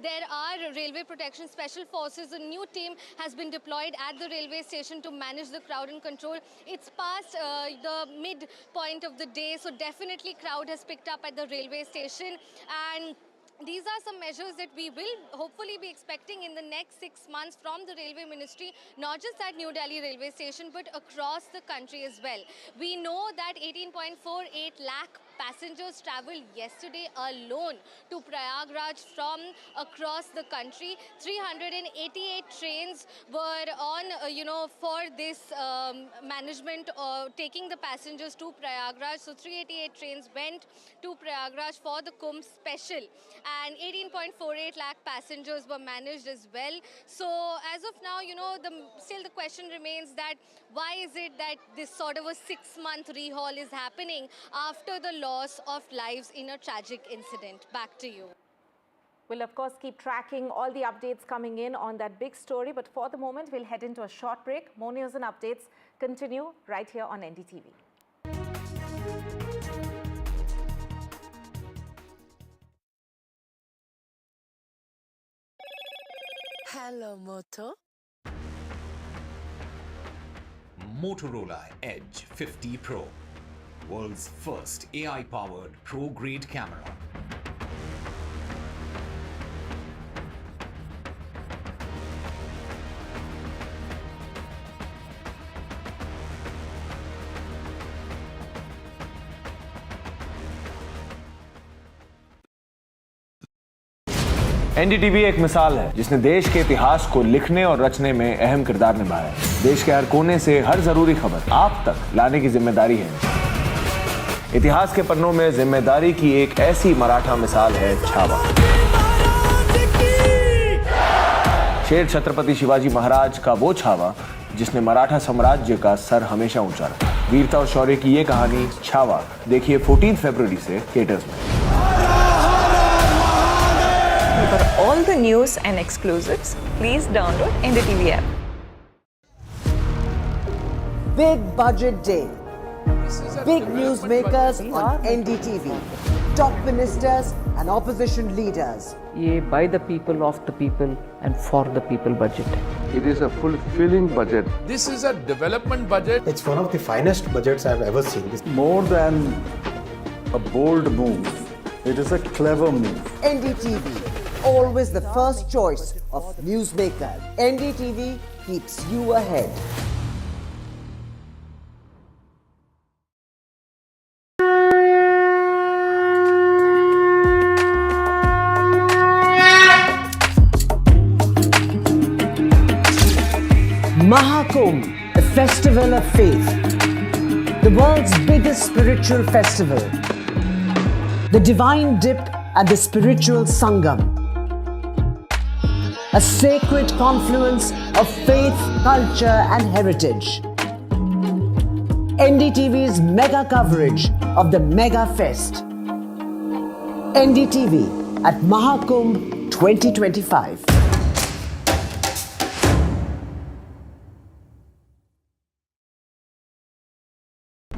There are railway protection special forces. A new team has been deployed at the railway station to manage the crowd and control. It's past the midpoint of the day, so definitely crowd has picked up at the railway station. And these are some measures that we will hopefully be expecting in the next 6 months from the Railway Ministry, not just at New Delhi railway station, but across the country as well. We know that 18.48 lakh passengers travelled yesterday alone to Prayagraj from across the country. 388 trains were on, for this management, taking the passengers to Prayagraj. So 388 trains went to Prayagraj for the Kumbh special. And 18.48 lakh passengers were managed as well. So as of now, still the question remains that why is it that this sort of a 6-month rehaul is happening after the loss of lives in a tragic incident? Back to you. We'll of course keep tracking all the updates coming in on that big story, but for the moment we'll head into a short break. More news and updates continue right here on NDTV. Hello, Moto. Motorola Edge 50 Pro, world's first AI-powered pro-grade camera. NDTV एक मिसाल है जिसने देश के इतिहास को लिखने और रचने में अहम किरदार निभाया है। देश के हर कोने से हर जरूरी खबर आप तक लाने की जिम्मेदारी है। इतिहास के पन्नों में जिम्मेदारी की एक ऐसी मराठा मिसाल है छावा। शेर छत्रपति शिवाजी महाराज का वो छावा जिसने मराठा साम्राज्य का सर हमेशा ऊंचा रखा। वीरता और शौर्य की ये कहानी छावा देखिए 14 फरवरी से थिएटर्स में। For all the news and exclusives, please download NDTV app. Big budget day. Big newsmakers on NDTV. Top ministers and opposition leaders. ये by the people, of the people and for the people budget. It is a fulfilling budget. This is a development budget. It's one of the finest budgets I've ever seen. More than a bold move, it is a clever move. NDTV, always the first choice of newsmakers. NDTV keeps you ahead. Mahakumbh, the festival of faith, the world's biggest spiritual festival, the divine dip at the spiritual Sangam, a sacred confluence of faith, culture and heritage. NDTV's mega coverage of the Mega Fest. NDTV at Mahakumbh 2025.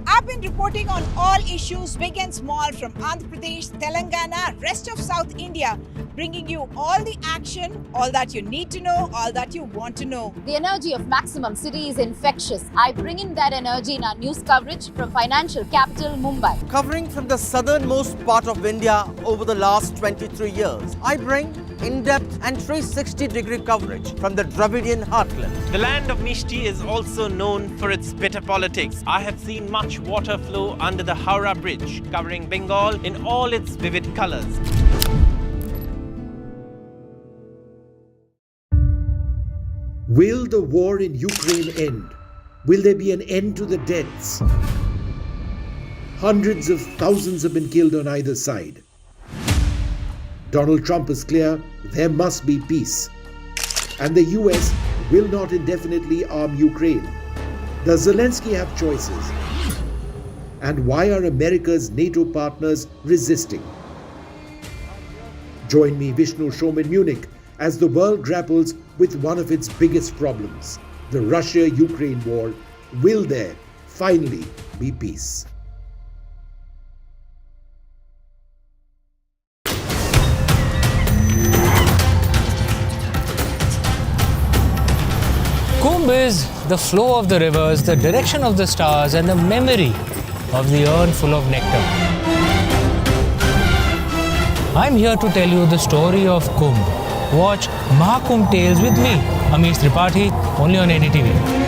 I've been reporting on all issues, big and small, from Andhra Pradesh, Telangana, rest of South India, bringing you all the action, all that you need to know, all that you want to know. The energy of Maximum City is infectious. I bring in that energy in our news coverage from financial capital Mumbai. Covering from the southernmost part of India over the last 23 years, I bring in-depth and 360-degree coverage from the Dravidian heartland. The land of Mishti is also known for its bitter politics. I have seen much water flow under the Howrah Bridge, covering Bengal in all its vivid colors. Will the war in Ukraine end? Will there be an end to the deaths? Hundreds of thousands have been killed on either side. Donald Trump is clear there must be peace. And the US will not indefinitely arm Ukraine. Does Zelensky have choices? And why are America's NATO partners resisting? Join me, Vishnu Shom, in Munich as the world grapples with one of its biggest problems, the Russia-Ukraine war. Will there finally be peace? Kumbh is the flow of the rivers, the direction of the stars, and the memory of the urn full of nectar. I'm here to tell you the story of Kumbh. Watch Mahakumbh Tales with me, Amish Tripathi, only on NDTV.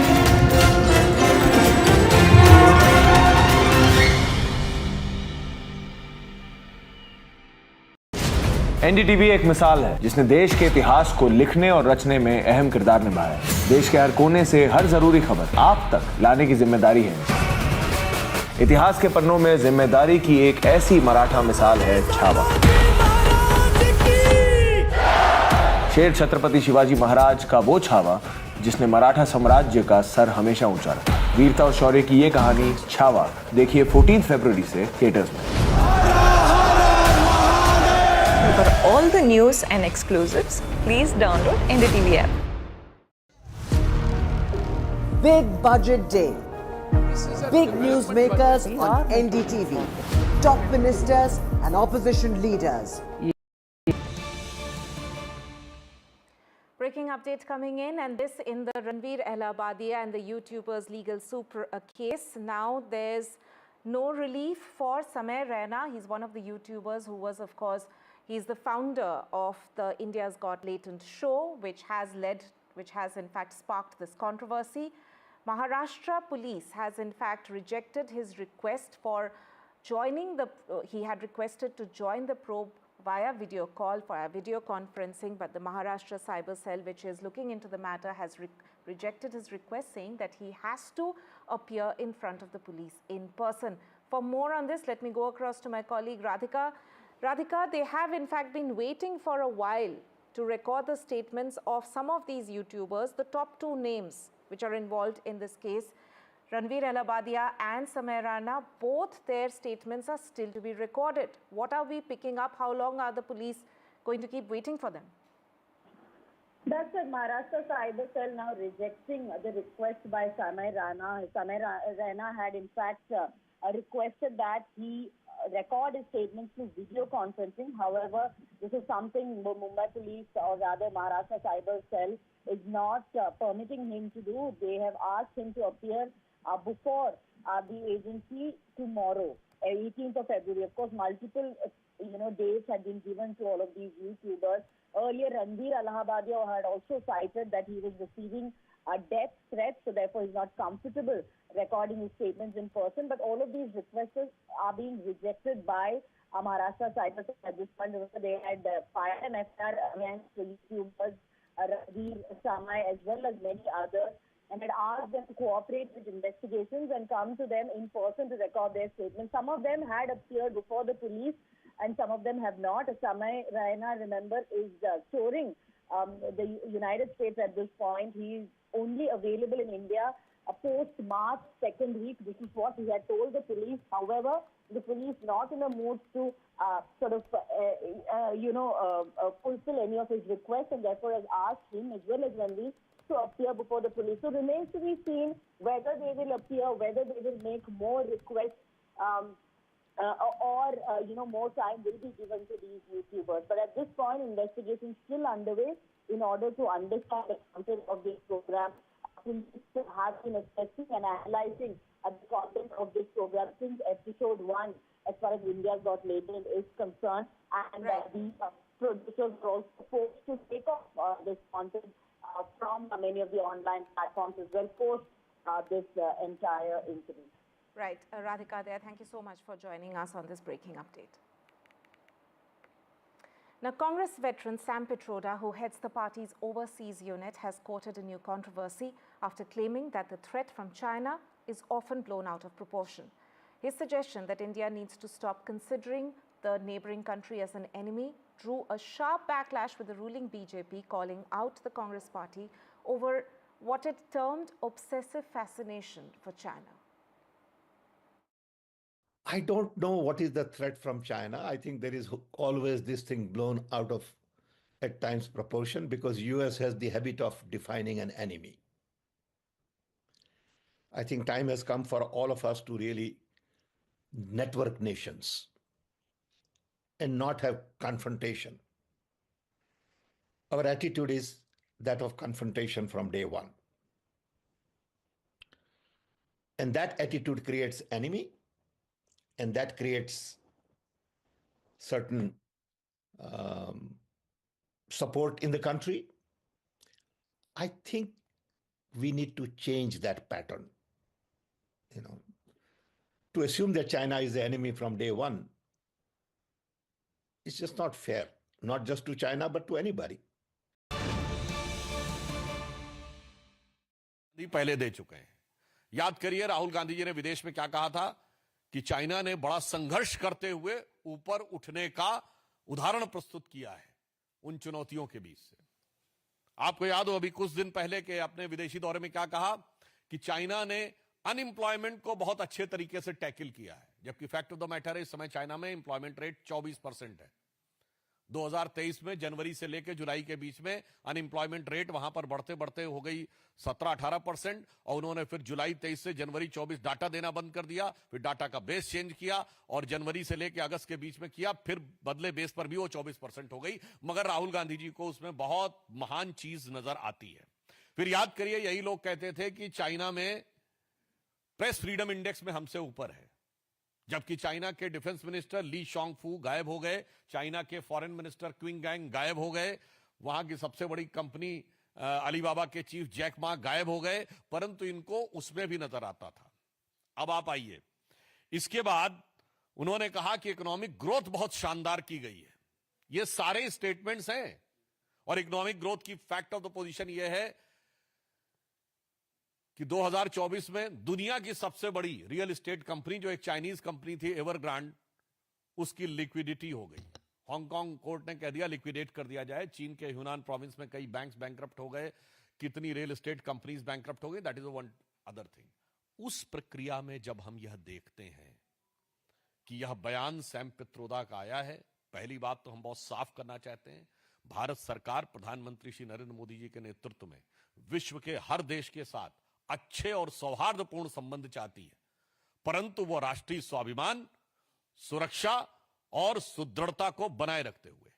NDTV एक मिसाल है जिसने देश के इतिहास को लिखने और रचने में अहम किरदार निभाया है। देश के हर कोने से हर जरूरी खबर आप तक लाने की जिम्मेदारी है। इतिहास के पन्नों में जिम्मेदारी की एक ऐसी मराठा मिसाल है छावा। शेर छत्रपति शिवाजी महाराज का वो छावा जिसने मराठा साम्राज्य का सर हमेशा ऊंचा रखा। वीरता और शौर्य की ये कहानी छावा देखिए 14 फरवरी से थिएटर्स में। For all the news and exclusives, please download NDTV app. Big budget day. Big newsmakers on NDTV. Top ministers and opposition leaders. Breaking update coming in, and this in the Ranveer Allahbadia and the YouTubers legal soup case. Now there's no relief for Samay Raina. He's one of the YouTubers who was, of course, he's the founder of the India's Got Latent show, which has in fact sparked this controversy. Maharashtra police has in fact rejected his request for joining he had requested to join the probe via video call for a video conferencing, but the Maharashtra Cyber Cell, which is looking into the matter, has rejected his request, saying that he has to appear in front of the police in person. For more on this, let me go across to my colleague Radhika. Radhika, they have in fact been waiting for a while to record the statements of some of these YouTubers, the top two names which are involved in this case, Ranveer Allahbadia and Samay Raina. Both their statements are still to be recorded. What are we picking up? How long are the police going to keep waiting for them? That's it. Maharashtra Cyber Cell now rejecting the request by Samay Raina. Samay Raina had in fact requested that he record his statements through video conferencing. However, this is something Mumbai Police, or rather Maharashtra Cyber Cell, is not permitting him to do. They have asked him to appear before the agency tomorrow, 18th of February. Of course, multiple dates had been given to all of these YouTubers. Earlier, Ranveer Allahbadia had also cited that he was receiving death threats, so therefore he's not comfortable recording his statements in person. But all of these requests are being rejected by Maharashtra Cyber Cell. At this point, they had filed an FIR against the YouTubers, Ranveer, Samay, as well as many others, and had asked them to cooperate with investigations and come to them in person to record their statements. Some of them had appeared before the police and some of them have not. Samay Raina, remember, is touring the United States at this point. He is only available in India post-March 2nd week. This is what he had told the police. However, the police not in a mood to fulfill any of his requests, and therefore has asked him as well as Ranveer to appear before the police. So remains to be seen whether they will appear, whether they will make more requests, or more time will be given to these YouTubers. But at this point, investigation is still underway in order to understand the content of this program. Police have been assessing and analyzing the content of this program since episode 1, as far as India's Got Latent is concerned, and the producers are also forced to take off this content from many of the online platforms as well post this entire incident. Right. Radhika there, thank you so much for joining us on this breaking update. Now, Congress veteran Sam Pitroda, who heads the party's overseas unit, has courted a new controversy after claiming that the threat from China is often blown out of proportion. His suggestion that India needs to stop considering the neighboring country as an enemy drew a sharp backlash with the ruling BJP, calling out the Congress party over what it termed obsessive fascination for China. I don't know what is the threat from China. I think there is always this thing blown out of, at times, proportion, because US has the habit of defining an enemy. I think time has come for all of us to really network nations and not have confrontation. Our attitude is that of confrontation from day one. And that attitude creates enemy, and that creates certain support in the country. I think we need to change that pattern. To assume that China is the enemy from day one, it's just not fair, not just to China, but to anybody. पहले दे चुके हैं। याद करिए राहुल गांधी जी ने विदेश में क्या कहा था कि चाइना ने बड़ा संघर्ष करते हुए ऊपर उठने का उदाहरण प्रस्तुत किया है उन चुनौतियों के बीच से। आपको याद हो अभी कुछ दिन पहले के अपने विदेशी दौरे में क्या कहा कि चाइना ने अनएम्प्लॉयमेंट को बहुत अच्छे तरीके से टैकल किया है, जबकि फैक्ट ऑफ द मैटर है इस समय चाइना में एम्प्लॉयमेंट रेट 24% है। 2023 में जनवरी से लेकर जुलाई के बीच में अनएम्प्लॉयमेंट रेट वहां पर बढ़ते बढ़ते हो गई 17-18%, और उन्होंने फिर जुलाई 23 से जनवरी 24 डाटा देना बंद कर दिया, फिर डाटा का बेस चेंज किया और जनवरी से लेकर अगस्त के बीच में किया, फिर बदले बेस पर भी वो 24% हो गई। मगर राहुल गांधी जी को उसमें बहुत महान चीज नजर आती है। फिर याद करिए यही लोग कहते थे कि चाइना में प्रेस फ्रीडम इंडेक्स में हमसे ऊपर है, जबकि चाइना के डिफेंस मिनिस्टर ली शॉन्गफू गायब हो गए, चाइना के फॉरेन मिनिस्टर क्विंग गैंग गायब हो गए, वहां की सबसे बड़ी कंपनी अलीबाबा के चीफ जैक मा गायब हो गए, परंतु इनको उसमें भी नजर आता था। अब आप आइए, इसके बाद उन्होंने कहा कि इकोनॉमिक ग्रोथ बहुत शानदार की गई है। ये सारे स्टेटमेंट्स हैं, और इकोनॉमिक ग्रोथ की फैक्ट ऑफ द पोजीशन यह है कि 2024 में दुनिया की सबसे बड़ी रियल एस्टेट कंपनी जो एक चाइनीज कंपनी थी एवरग्रांड, उसकी लिक्विडिटी हो गई। हांगकांग कोर्ट ने कह दिया लिक्विडेट कर दिया जाए। चीन के ह्यूनान प्रोविंस में कई बैंक्स बैंकरप्ट हो गए, कितनी रियल एस्टेट कंपनीज बैंकरप्ट हो गई, that is one other thing. उस प्रक्रिया में जब हम यह देखते हैं कि यह बयान सैम पित्रोदा का आया है, पहली बात तो हम बहुत साफ करना चाहते हैं, भारत सरकार प्रधानमंत्री श्री नरेंद्र मोदी जी के नेतृत्व में विश्व के हर देश के साथ अच्छे और सौहार्दपूर्ण संबंध चाहती है, परंतु वो राष्ट्रीय स्वाभिमान, सुरक्षा और सुदृढ़ता को बनाए रखते हुए।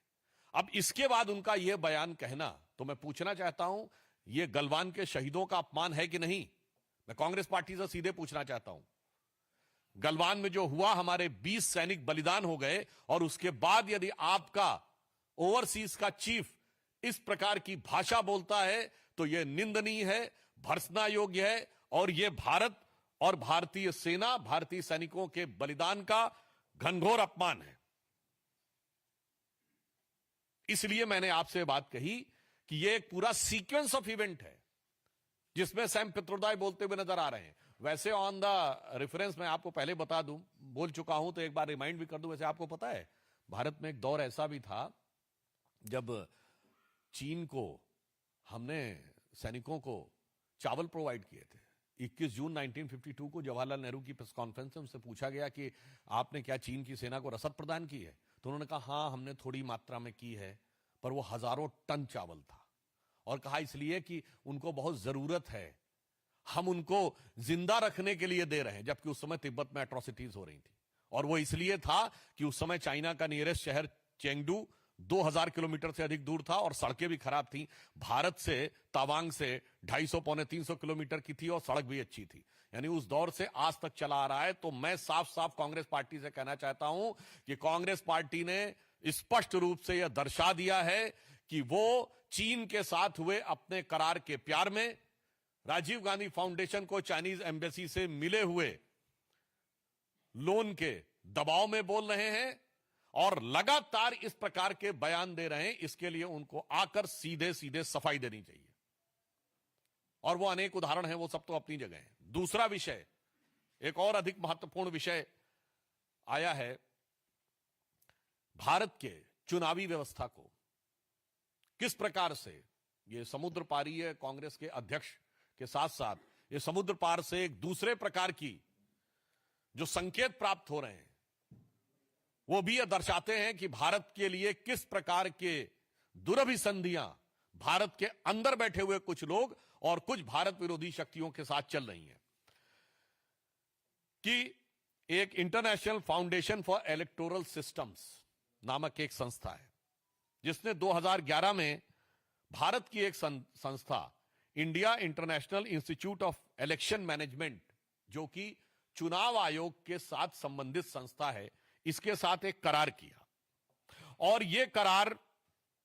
अब इसके बाद उनका यह बयान कहना, तो मैं पूछना चाहता हूं, यह गलवान के शहीदों का अपमान है कि नहीं? मैं कांग्रेस पार्टी से सीधे पूछना चाहता हूं। गलवान में जो हुआ, हमारे 20 सैनिक बलिदान हो गए, और उसके बाद यदि आपका ओवरसीज का चीफ इस प्रकार की भाषा बोलता है तो यह निंदनीय है, भर्त्सना योग्य है, और यह भारत और भारतीय सेना, भारतीय सैनिकों के बलिदान का घनघोर अपमान है। इसलिए मैंने आपसे बात कही कि यह एक पूरा सीक्वेंस ऑफ इवेंट है जिसमें सैम पित्रोदा बोलते हुए नजर आ रहे हैं। वैसे ऑन द रेफरेंस मैं आपको पहले बता दूं, बोल चुका हूं तो एक बार रिमाइंड भी कर दूं। वैसे आपको पता है भारत में एक दौर ऐसा भी था जब चीन को हमने सैनिकों को चावल प्रोवाइड किए थे। 21 जून 1952 को जवाहरलाल नेहरू की प्रेस कॉन्फ्रेंस में उनसे पूछा गया कि आपने क्या चीन की सेना को रसद प्रदान की है, तो उन्होंने कहा हां हमने थोड़ी मात्रा में की है, पर वो हजारों टन चावल था, और कहा इसलिए कि उनको बहुत जरूरत है, हम उनको जिंदा रखने के लिए दे रहे हैं। जबकि उस समय तिब्बत में एट्रोसिटीज हो रही थी, और वो इसलिए था कि उस समय चाइना का नियरेस्ट शहर चेंगडू 2000 किलोमीटर से अधिक दूर था और सड़कें भी खराब थी। भारत से तावांग से 250-300 किलोमीटर की थी और सड़क भी अच्छी थी। यानी उस दौर से आज तक चला आ रहा है। तो मैं साफ साफ कांग्रेस पार्टी से कहना चाहता हूं कि कांग्रेस पार्टी ने स्पष्ट रूप से यह दर्शा दिया है कि वो चीन के साथ हुए अपने करार के प्यार में, राजीव गांधी फाउंडेशन को चाइनीज एम्बेसी से मिले हुए लोन के दबाव में बोल रहे हैं, और लगातार इस प्रकार के बयान दे रहे हैं। इसके लिए उनको आकर सीधे सीधे सफाई देनी चाहिए, और वो अनेक उदाहरण हैं, वो सब तो अपनी जगह हैं। दूसरा विषय, एक और अधिक महत्वपूर्ण विषय आया है, भारत के चुनावी व्यवस्था को किस प्रकार से ये समुद्र पारी है कांग्रेस के अध्यक्ष के साथ साथ ये समुद्र पार से एक दूसरे प्रकार की जो संकेत प्राप्त हो रहे हैं, वो भी यह दर्शाते हैं कि भारत के लिए किस प्रकार के दुरभिसंधियां भारत के अंदर बैठे हुए कुछ लोग और कुछ भारत विरोधी शक्तियों के साथ चल रही हैं। कि एक international foundation for electoral systems नामक एक संस्था है, जिसने 2011 में भारत की एक संस्था India international institute of election management जो कि चुनाव आयोग के साथ संबंधित संस्था है, इसके साथ एक करार किया। और यह करार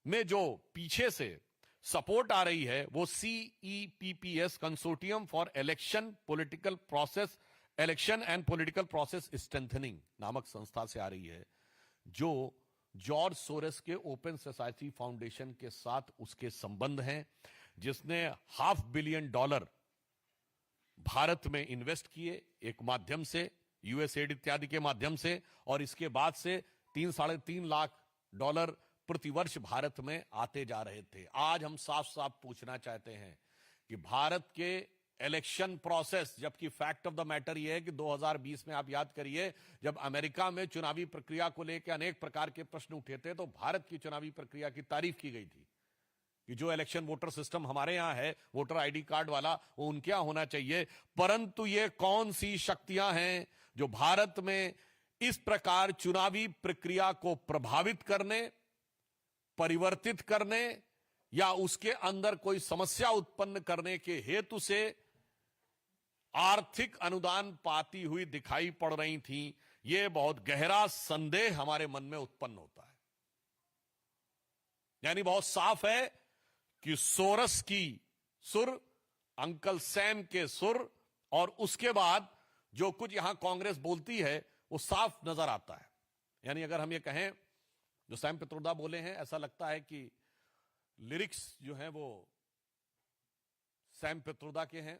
में जो पीछे से सपोर्ट आ रही है वो CEPPS, consortium for election and political process strengthening नामक संस्था से आ रही है, जो जॉर्ज सोरेस के ओपन सोसाइटी फाउंडेशन के साथ उसके संबंध हैं, जिसने $500 बिलियन भारत में इन्वेस्ट किए एक माध्यम से, यूएसएड इत्यादि के माध्यम से, और इसके बाद से $3-3.5 लाख प्रतिवर्ष भारत में आते जा रहे थे। आज हम साफ साफ पूछना चाहते हैं कि भारत के इलेक्शन प्रोसेस, जबकि फैक्ट ऑफ द मैटर यह है कि 2020 में आप याद करिए जब अमेरिका में चुनावी प्रक्रिया को लेकर अनेक प्रकार के प्रश्न उठे थे, तो भारत की चुनावी प्रक्रिया की तारीफ की गई थी कि जो इलेक्शन वोटर सिस्टम हमारे यहां है, वोटर आईडी कार्ड वाला, वो उनके यहां होना चाहिए। परंतु ये कौन सी शक्तियां हैं जो भारत में इस प्रकार चुनावी प्रक्रिया को प्रभावित करने, परिवर्तित करने या उसके अंदर कोई समस्या उत्पन्न करने के हेतु से आर्थिक अनुदान पाती हुई दिखाई पड़ रही थी? यह बहुत गहरा संदेह हमारे मन में उत्पन्न होता है। यानी बहुत साफ है कि सोरस की सुर, अंकल सैम के सुर, और उसके बाद जो कुछ यहां कांग्रेस बोलती है वो साफ नजर आता है। यानी अगर हम ये कहें, जो सैम पित्रोदा बोले हैं, ऐसा लगता है कि लिरिक्स जो हैं वो सैम पित्रोदा के हैं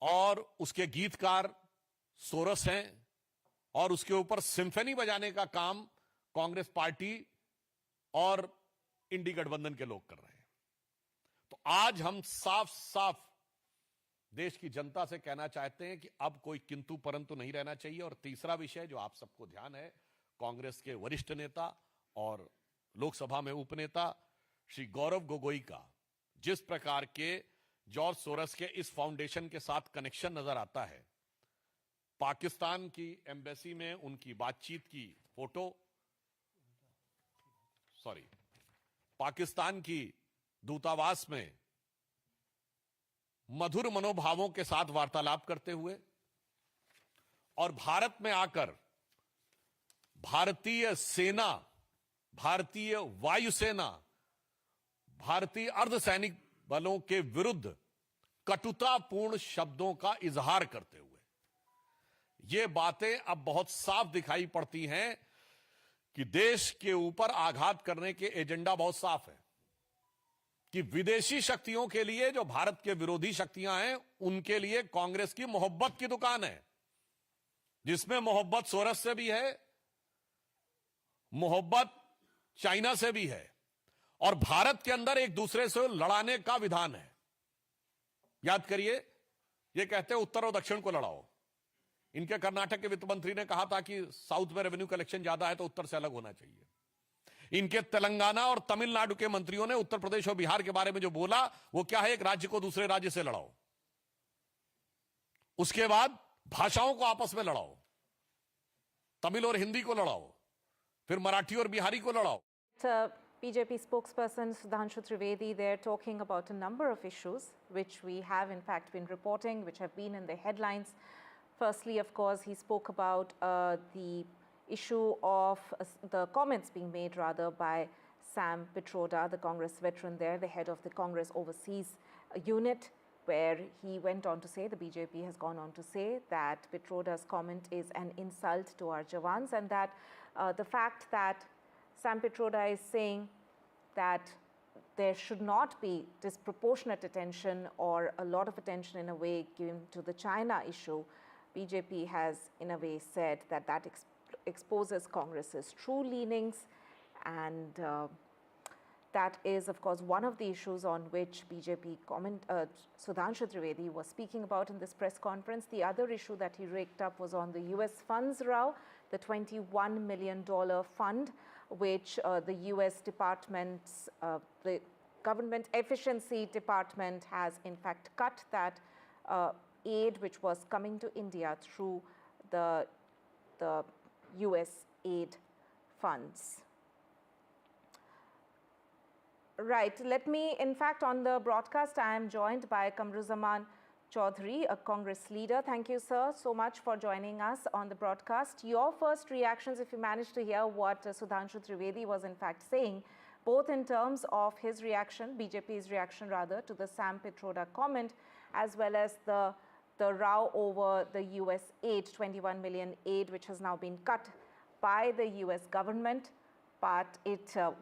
और उसके गीतकार सोरस हैं, और उसके ऊपर सिम्फनी बजाने का काम कांग्रेस पार्टी और इंडी गठबंधन के लोग कर रहे हैं। तो आज हम साफ साफ देश की जनता से कहना चाहते हैं कि अब कोई किंतु परंतु नहीं रहना चाहिए। और तीसरा विषय जो आप सबको ध्यान है, कांग्रेस के वरिष्ठ नेता और लोकसभा में उपनेता श्री गौरव गोगोई का जिस प्रकार के जॉर्ज सोरस के इस फाउंडेशन के साथ कनेक्शन नजर आता है, पाकिस्तान की एम्बेसी में उनकी बातचीत की फोटो, पाकिस्तान की दूतावास में मधुर मनोभावों के साथ वार्तालाप करते हुए, और भारत में आकर भारतीय सेना, भारतीय वायुसेना, भारतीय अर्धसैनिक बलों के विरुद्ध कटुतापूर्ण शब्दों का इजहार करते हुए, ये बातें अब बहुत साफ दिखाई पड़ती हैं कि देश के ऊपर आघात करने के एजेंडा बहुत साफ है कि विदेशी शक्तियों के लिए, जो भारत के विरोधी शक्तियां हैं, उनके लिए कांग्रेस की मोहब्बत की दुकान है, जिसमें मोहब्बत सोरस से भी है, मोहब्बत चाइना से भी है, और भारत के अंदर एक दूसरे से लड़ाने का विधान है। याद करिए, ये कहते हैं उत्तर और दक्षिण को लड़ाओ। इनके कर्नाटक के वित्त मंत्री ने कहा था कि साउथ में रेवेन्यू कलेक्शन ज्यादा है तो उत्तर से अलग होना चाहिए। इनके तेलंगाना और तमिलनाडु के मंत्रियों ने उत्तर प्रदेश और बिहार के बारे में जो बोला, वो क्या है, एक राज्य को दूसरे राज्य से लड़ाओ, उसके बाद भाषाओं को आपस में लड़ाओ, तमिल और हिंदी को लड़ाओ, फिर मराठी और बिहारी को लड़ाओ। BJP spokesperson Sudhanshu Trivedi, they're talking about a number of issues which we have in fact been reporting, which have been in the headlines. Firstly, of course, he spoke about the issue of the comments being made rather by Sam Pitroda, the Congress veteran there, the head of the Congress overseas unit, where he went on to say, the BJP has gone on to say that Pitroda's comment is an insult to our Jawans, and that the fact that Sam Pitroda is saying that there should not be disproportionate attention or a lot of attention in a way given to the China issue. BJP has in a way said that that exposes Congress's true leanings, and that is of course one of the issues on which BJP Sudhanshu Trivedi was speaking about in this press conference. The other issue that he raked up was on the US funds row, the $21 million fund which the US department's, the Government Efficiency Department has in fact cut that aid which was coming to India through the US aid funds. Right, let me, in fact, on the broadcast, I am joined by Kamruzaman Chaudhary, a Congress leader. Thank you, sir, so much for joining us on the broadcast. Your first reactions, if you managed to hear what Sudhanshu Trivedi was in fact saying, both in terms of his reaction, BJP's reaction rather, to the Sam Pitroda comment, as well as the row over the US aid, 21 million aid, which has now been cut by the US government. But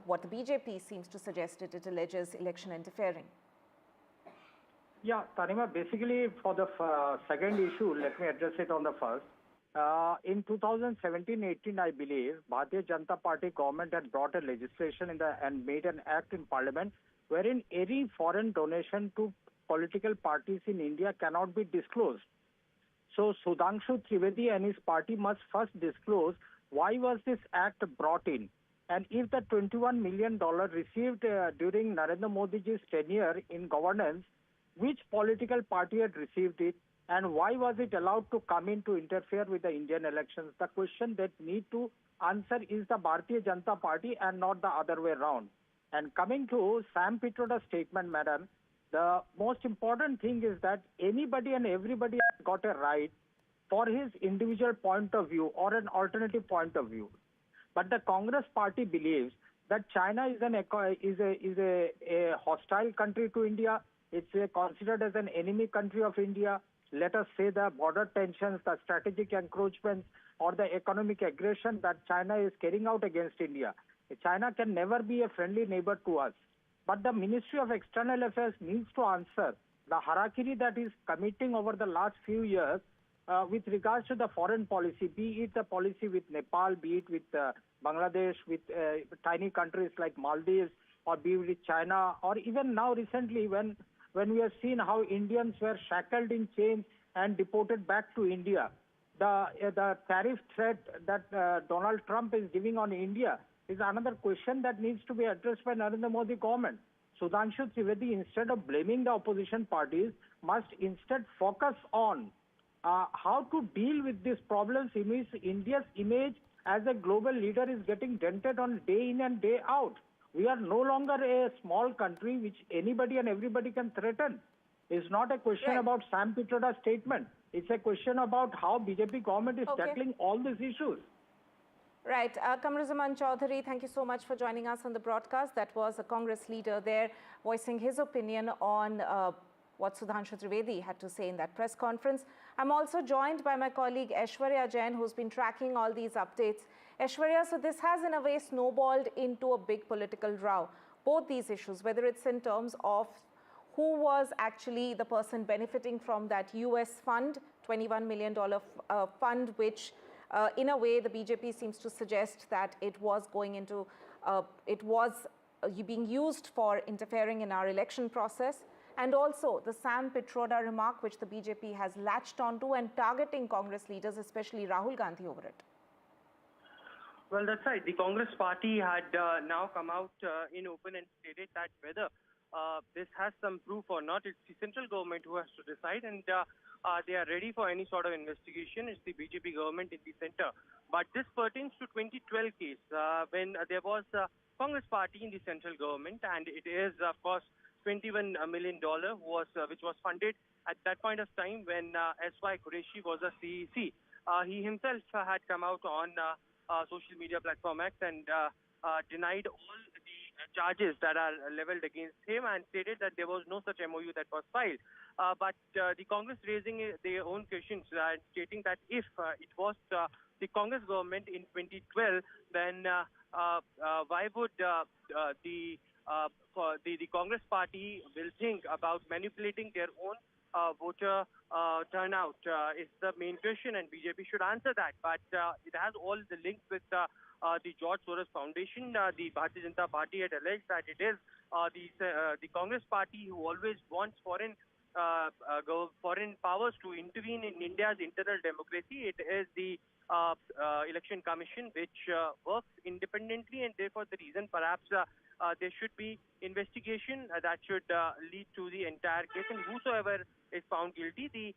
what the BJP seems to suggest, it alleges election interfering. Yeah, Tanima, basically for the second issue, let me address it on the first. In 2017-18, I believe, Bharatiya Janata Party government had brought a legislation and made an act in parliament wherein any foreign donation to political parties in India cannot be disclosed. So Sudhanshu Trivedi and his party must first disclose why was this act brought in. And if the $21 million received during Narendra Modi's tenure in governance, which political party had received it, and why was it allowed to come in to interfere with the Indian elections? The question that need to answer is the Bharatiya Janata Party and not the other way around. And coming to Sam Pitroda's statement, madam, the most important thing is that anybody and everybody has got a right for his individual point of view or an alternative point of view. But the Congress party believes that China is a hostile country to India. It's considered as an enemy country of India. Let us say the border tensions, the strategic encroachments, or the economic aggression that China is carrying out against India. China can never be a friendly neighbor to us. But the Ministry of External Affairs needs to answer the harakiri that is committing over the last few years with regards to the foreign policy, be it the policy with Nepal, be it with Bangladesh, with tiny countries like Maldives, or be it with China, or even now recently when we have seen how Indians were shackled in chains and deported back to India. The tariff threat that Donald Trump is giving on India is another question that needs to be addressed by Narendra Modi government. Sudhanshu Trivedi, instead of blaming the opposition parties, must instead focus on how to deal with these problems. India's image as a global leader is getting dented on day in and day out. We are no longer a small country which anybody and everybody can threaten. It's not a question about Sam Pitroda's statement. It's a question about how BJP government is tackling all these issues. Right. Kamruzaman Chaudhary, thank you so much for joining us on the broadcast. That was a Congress leader there voicing his opinion on what Sudhanshu Trivedi had to say in that press conference. I'm also joined by my colleague Aishwarya Jain, who's been tracking all these updates. Aishwarya, so this has in a way snowballed into a big political row. Both these issues, whether it's in terms of who was actually the person benefiting from that US fund, $21 million fund, which in a way the BJP seems to suggest that it was going into, being used for interfering in our election process. And also the Sam Pitroda remark, which the BJP has latched onto and targeting Congress leaders, especially Rahul Gandhi, over it. Well, that's right. The Congress party had now come out in open and stated that whether this has some proof or not, it's the central government who has to decide, and they are ready for any sort of investigation. It's the BJP government in the center. But this pertains to 2012 case when there was a Congress party in the central government, and it is, of course, $21 million which was funded at that point of time when S.Y. Qureshi was a CEC. He himself had come out on social media platform X and denied all the charges that are leveled against him and stated that there was no such MOU that was filed. But the Congress raising their own questions and stating that if it was the Congress government in 2012, then why would the Congress party will think about manipulating their own voter turnout is the main question, and BJP should answer that. But it has all the links with the George Soros Foundation. The Bharatiya Janata Party had alleged that it is the Congress party who always wants foreign powers to intervene in India's internal democracy. It is the Election Commission which works independently, and therefore the reason perhaps there should be investigation that should lead to the entire case, and whosoever is found guilty, the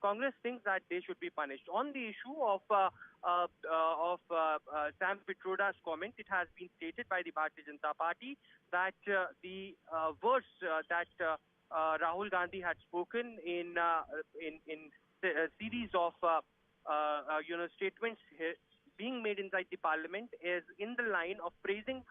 Congress thinks that they should be punished. On the issue of Sam Pitroda's comment, it has been stated by the Bharatiya Janata Party that the words that Rahul Gandhi had spoken in a series of statements being made inside the parliament is in the line of praising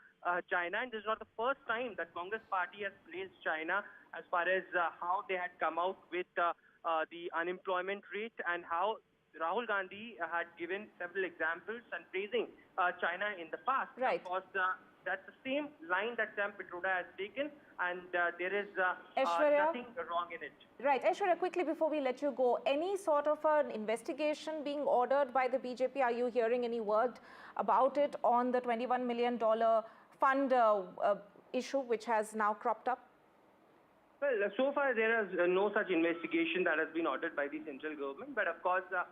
China, and this is not the first time that Congress party has praised China as far as how they had come out with the unemployment rate, and how Rahul Gandhi had given several examples and praising China in the past. Right. Of course, that's the same line that Sam Pitroda has taken, and there is nothing wrong in it. Right. Aishwarya, quickly before we let you go, any sort of an investigation being ordered by the BJP? Are you hearing any word about it on the $21 million fund issue which has now cropped up? Well, so far there is no such investigation that has been ordered by the central government, but of course a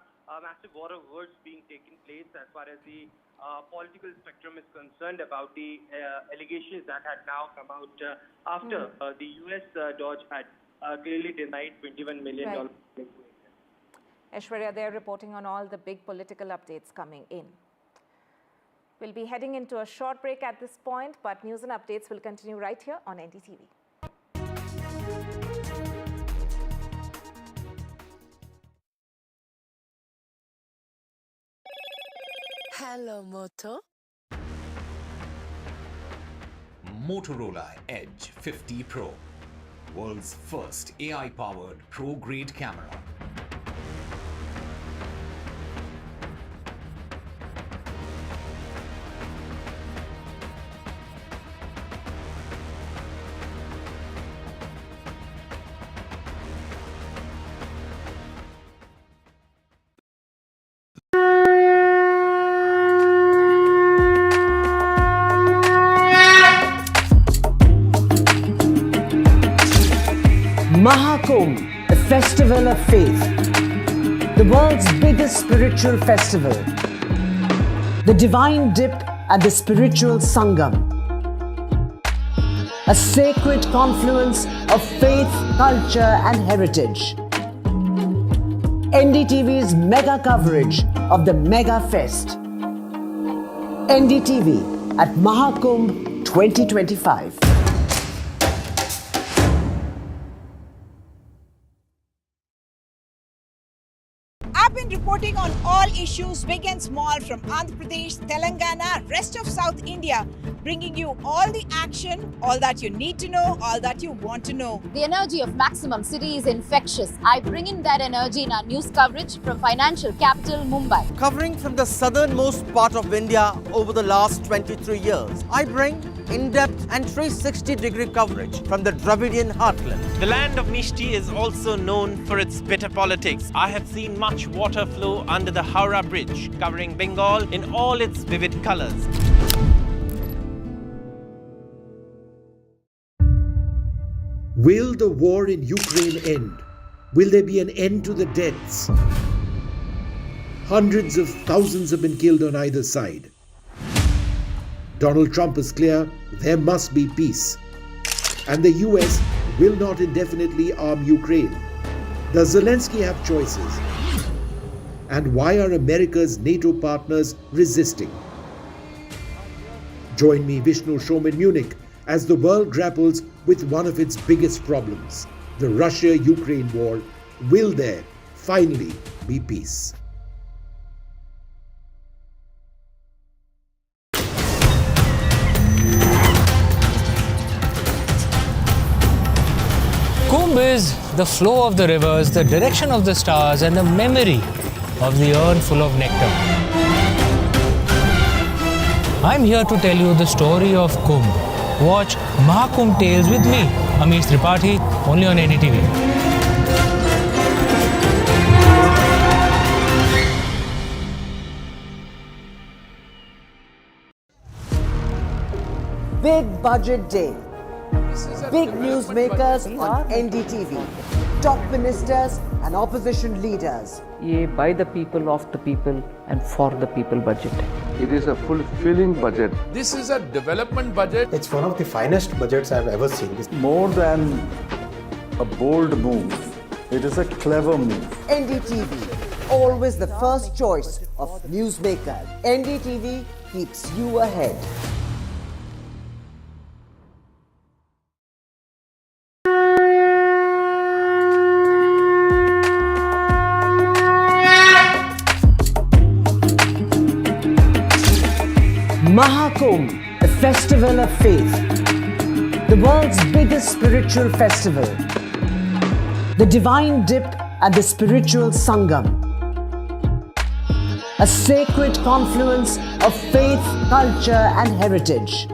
massive war of words being taken place as far as the political spectrum is concerned about the allegations that had now come out after the US Dodge had clearly denied $21 million. Right. Aishwarya, they're reporting on all the big political updates coming in. We'll be heading into a short break at this point, but news and updates will continue right here on NDTV. Hello, Moto. Motorola Edge 50 Pro, world's first AI-powered pro-grade camera. Mahakumbh, a festival of faith, the world's biggest spiritual festival, the divine dip at the spiritual Sangam, a sacred confluence of faith, culture and heritage. NDTV's mega coverage of the Mega Fest. NDTV at Mahakumbh 2025. I've been reporting on all issues big and small from Andhra Pradesh, Telangana, rest of South India, bringing you all the action, all that you need to know, all that you want to know. The energy of Maximum City is infectious. I bring in that energy in our news coverage from financial capital Mumbai. Covering from the southernmost part of India over the last 23 years, I bring in-depth and 360-degree coverage from the Dravidian heartland. The land of Mishti is also known for its bitter politics. I have seen much water flow under the Howrah Bridge, covering Bengal in all its vivid colors. Will the war in Ukraine end? Will there be an end to the deaths? Hundreds of thousands have been killed on either side. Donald Trump is clear there must be peace, and the US will not indefinitely arm Ukraine. Does Zelensky have choices? And why are America's NATO partners resisting? Join me, Vishnu Shom, in Munich as the world grapples with one of its biggest problems, the Russia-Ukraine war. Will there finally be peace? Kumbh is the flow of the rivers, the direction of the stars, and the memory of the urn full of nectar. I'm here to tell you the story of Kumbh. Watch Mahakumbh Tales with me, Amish Tripathi, only on NDTV. Big Budget Day. Big newsmakers on NDTV. Top ministers and opposition leaders. ये by the people, of the people and for the people budget. It is a fulfilling budget. This is a development budget. It's one of the finest budgets I've ever seen. More than a bold move, it is a clever move. NDTV, always the first choice of newsmaker. NDTV keeps you ahead. Kumbh, the festival of faith, the world's biggest spiritual festival, the divine dip at the spiritual Sangam, a sacred confluence of faith, culture and heritage.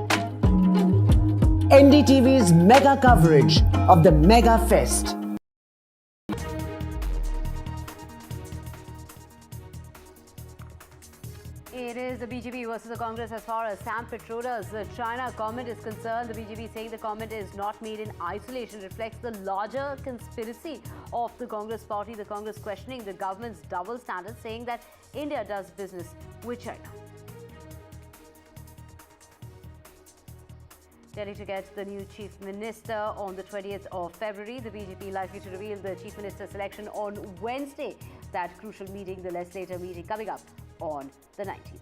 NDTV's mega coverage of the Mega Fest. It is the BJP versus the Congress as far as Sam Pitroda's China comment is concerned. The BJP saying the comment is not made in isolation, reflects the larger conspiracy of the Congress party. The Congress questioning the government's double standards, saying that India does business with China. Delhi to get the new Chief Minister on the 20th of February. The BJP likely to reveal the Chief Minister selection on Wednesday. That crucial meeting, the legislature meeting coming up on the 19th.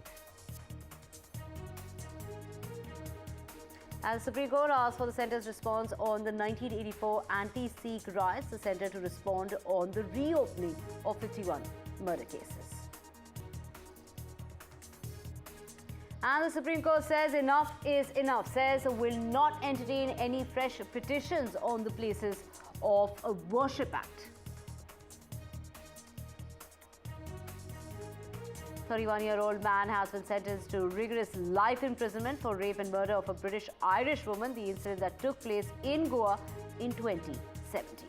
As the Supreme Court asked for the centre's response on the 1984 anti-Sikh riots, the centre to respond on the reopening of 51 murder cases. And the Supreme Court says enough is enough, says will not entertain any fresh petitions on the Places of Worship Act. 31-year-old man has been sentenced to rigorous life imprisonment for rape and murder of a British-Irish woman, the incident that took place in Goa in 2017.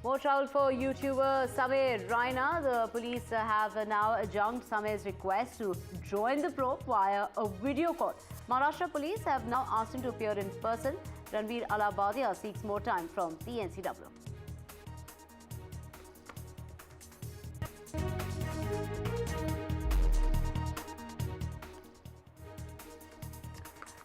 More trouble for YouTuber Samay Raina. The police have now adjourned Samay's request to join the probe via a video call. Maharashtra police have now asked him to appear in person. Ranveer Allahbadia seeks more time from the NCW.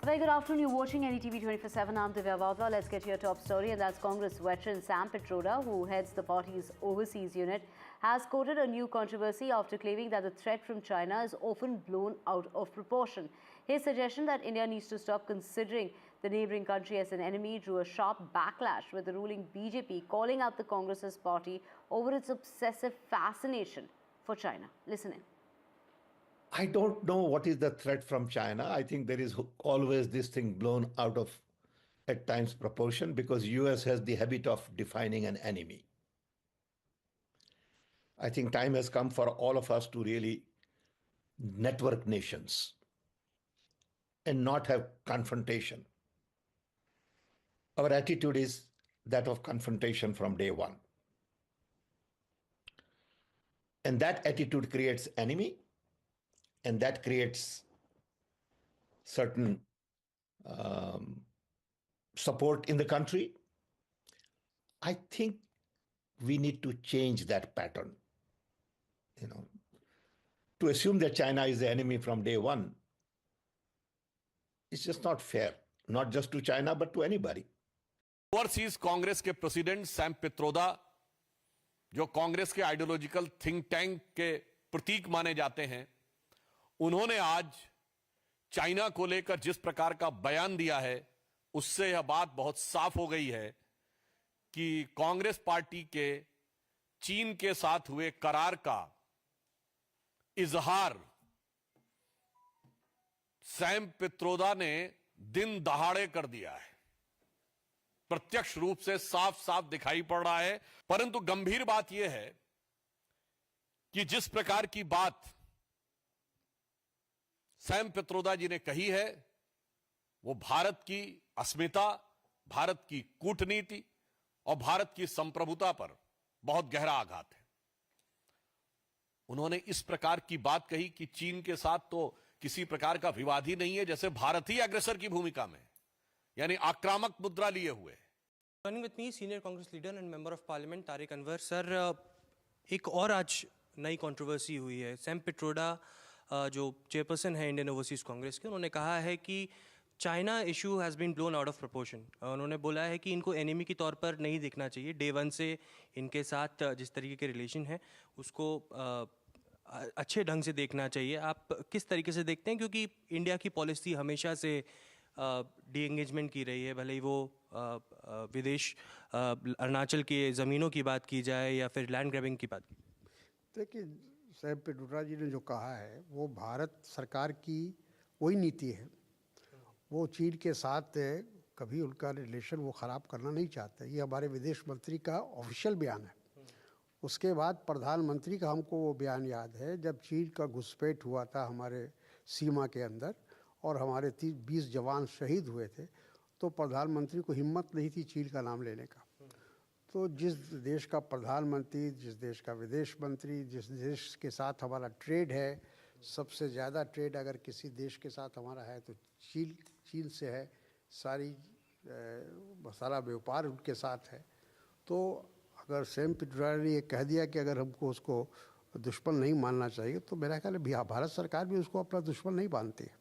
Very good afternoon. You're watching NDTV 24/7. I'm Divya Vadva. Let's get to your top story, and that's Congress veteran Sam Pitroda, who heads the party's overseas unit, has quoted a new controversy after claiming that the threat from China is often blown out of proportion. His suggestion that India needs to stop considering the neighbouring country as an enemy drew a sharp backlash, with the ruling BJP calling out the Congress's party over its obsessive fascination for China. Listen in. I don't know what is the threat from China. I think there is always this thing blown out of, at times, proportion, because US has the habit of defining an enemy. I think time has come for all of us to really network nations and not have confrontation. Our attitude is that of confrontation from day one. And that attitude creates enemy. And that creates certain support in the country. I think we need to change that pattern. To assume that China is the enemy from day one, it's just not fair, not just to China, but to anybody. Overseas Congress के president Sam Pitroda, जो कांग्रेस के ideological think tank के प्रतीक माने जाते हैं, उन्होंने आज China को लेकर जिस प्रकार का बयान दिया है, उससे यह बात बहुत साफ हो गई है कि कांग्रेस पार्टी के चीन के साथ हुए करार का इजहार सैम पित्रोदा ने दिन दहाड़े कर दिया है। प्रत्यक्ष रूप से साफ साफ दिखाई पड़ रहा है। परंतु गंभीर बात यह है कि जिस प्रकार की बात सैम पित्रोदा जी ने कही है, वो भारत की अस्मिता, भारत की कूटनीति और भारत की संप्रभुता पर बहुत गहरा आघात है। उन्होंने इस प्रकार की बात कही कि चीन के साथ तो किसी प्रकार का विवाद ही नहीं है, जैसे भारत ही अग्रसर की भूमिका में, यानी आक्रामक मुद्रा लिए हुए। Joining with me, senior Congress leader and member of Parliament Tariq Anwar. Sir, एक और आज नई कंट्रोवर्सी हुई है। सैम पिट्रोडा जो चेयरपर्सन है इंडियन ओवरसीज कांग्रेस के, उन्होंने कहा है कि China issue has been blown out of proportion. उन्होंने बोला है कि इनको एनिमी के तौर पर नहीं देखना चाहिए। डे वन से इनके साथ जिस तरीके के रिलेशन है उसको अच्छे ढंग से देखना चाहिए। आप किस तरीके से देखते हैं, क्योंकि इंडिया की पॉलिसी हमेशा से डी एंगेजमेंट की रही है, भले ही वो विदेश अरुणाचल के ज़मीनों की बात की जाए या फिर लैंड ग्रैबिंग की बात की। देखिए, सैम पिट्रोडा जी ने जो कहा है वो भारत सरकार की वही नीति है। वो चीन के साथ कभी उनका रिलेशन वो ख़राब करना नहीं चाहते। ये हमारे विदेश मंत्री का ऑफिशियल बयान है। उसके बाद प्रधानमंत्री का हमको वो बयान याद है जब चीन का घुसपैठ हुआ था हमारे सीमा के अंदर और हमारे 20 जवान शहीद हुए थे, तो प्रधानमंत्री को हिम्मत नहीं थी चीन का नाम लेने का। तो जिस देश का प्रधानमंत्री, जिस देश का विदेश मंत्री, जिस देश के साथ हमारा ट्रेड है, सबसे ज़्यादा ट्रेड अगर किसी देश के साथ हमारा है तो चीन से है। सारा व्यापार उनके साथ है। तो अगर सैम पिट्रोडा ने ये कह दिया कि अगर हमको उसको दुश्मन नहीं मानना चाहिए, तो मेरा ख्याल है भारत सरकार भी उसको अपना दुश्मन नहीं मानती है।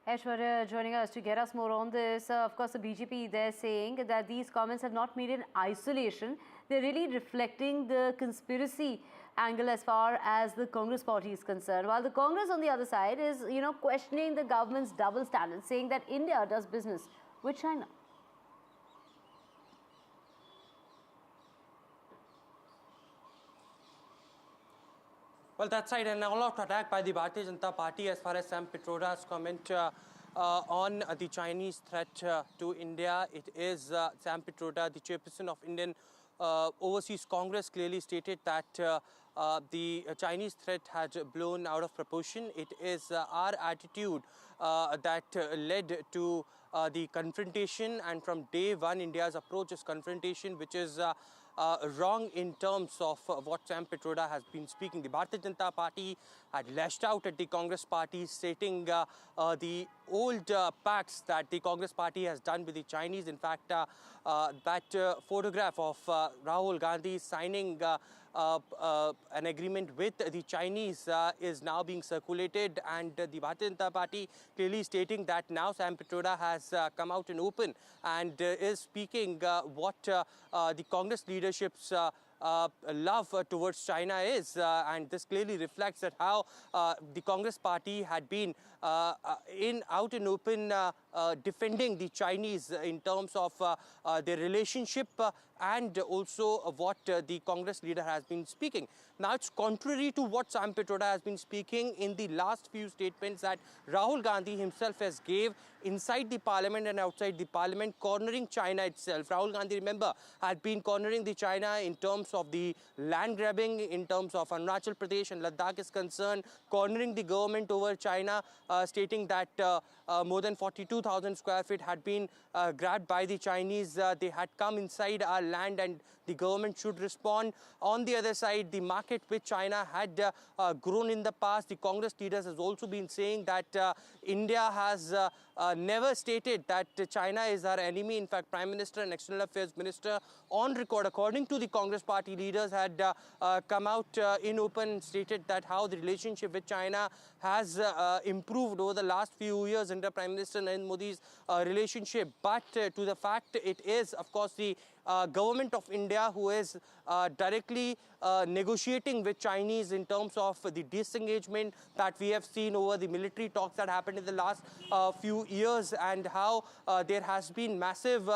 Aishwarya joining us to get us more on this. Of course, the BJP, they're saying that these comments have not made in isolation. They're really reflecting the conspiracy angle as far as the Congress party is concerned. While the Congress on the other side is, questioning the government's double standards, saying that India does business with China. Well, that's right, and all-out attack by the Bharatiya Janata Party as far as Sam Pitroda's comment on the Chinese threat to India. It is Sam Pitroda, the chairperson of Indian Overseas Congress, clearly stated that the Chinese threat had blown out of proportion. It is our attitude that led to the confrontation, and from day one, India's approach is confrontation, which is wrong in terms of what Sam Pitroda has been speaking. The Bharatiya Janata Party had lashed out at the Congress party, stating the old pacts that the Congress party has done with the Chinese. In fact, that photograph of Rahul Gandhi signing an agreement with the Chinese is now being circulated, and the Bharatiya Janata Party clearly stating that now Sam Pitroda has come out in open and is speaking what the Congress leadership's love towards China is, and this clearly reflects that how the Congress party had been out in open defending the Chinese in terms of their relationship and also what the Congress leader has been speaking. Now, it's contrary to what Sam Pitroda has been speaking in the last few statements that Rahul Gandhi himself has gave inside the parliament and outside the parliament, cornering China itself. Rahul Gandhi, remember, had been cornering the China in terms of the land grabbing, in terms of Arunachal Pradesh and Ladakh is concerned, cornering the government over China, stating that more than 42,000 square feet had been grabbed by the Chinese. They had come inside our land and the government should respond. On the other side, the market which China had grown in the past, the Congress leaders has also been saying that India has never stated that China is our enemy. In fact, Prime Minister and External Affairs Minister on record, according to the Congress party leaders, had come out in open and stated that how the relationship with China has improved over the last few years under Prime Minister Narendra Modi's relationship. But to the fact, it is, of course, the government of India who is directly negotiating with Chinese in terms of the disengagement that we have seen over the military talks that happened in the last few years, and how there has been massive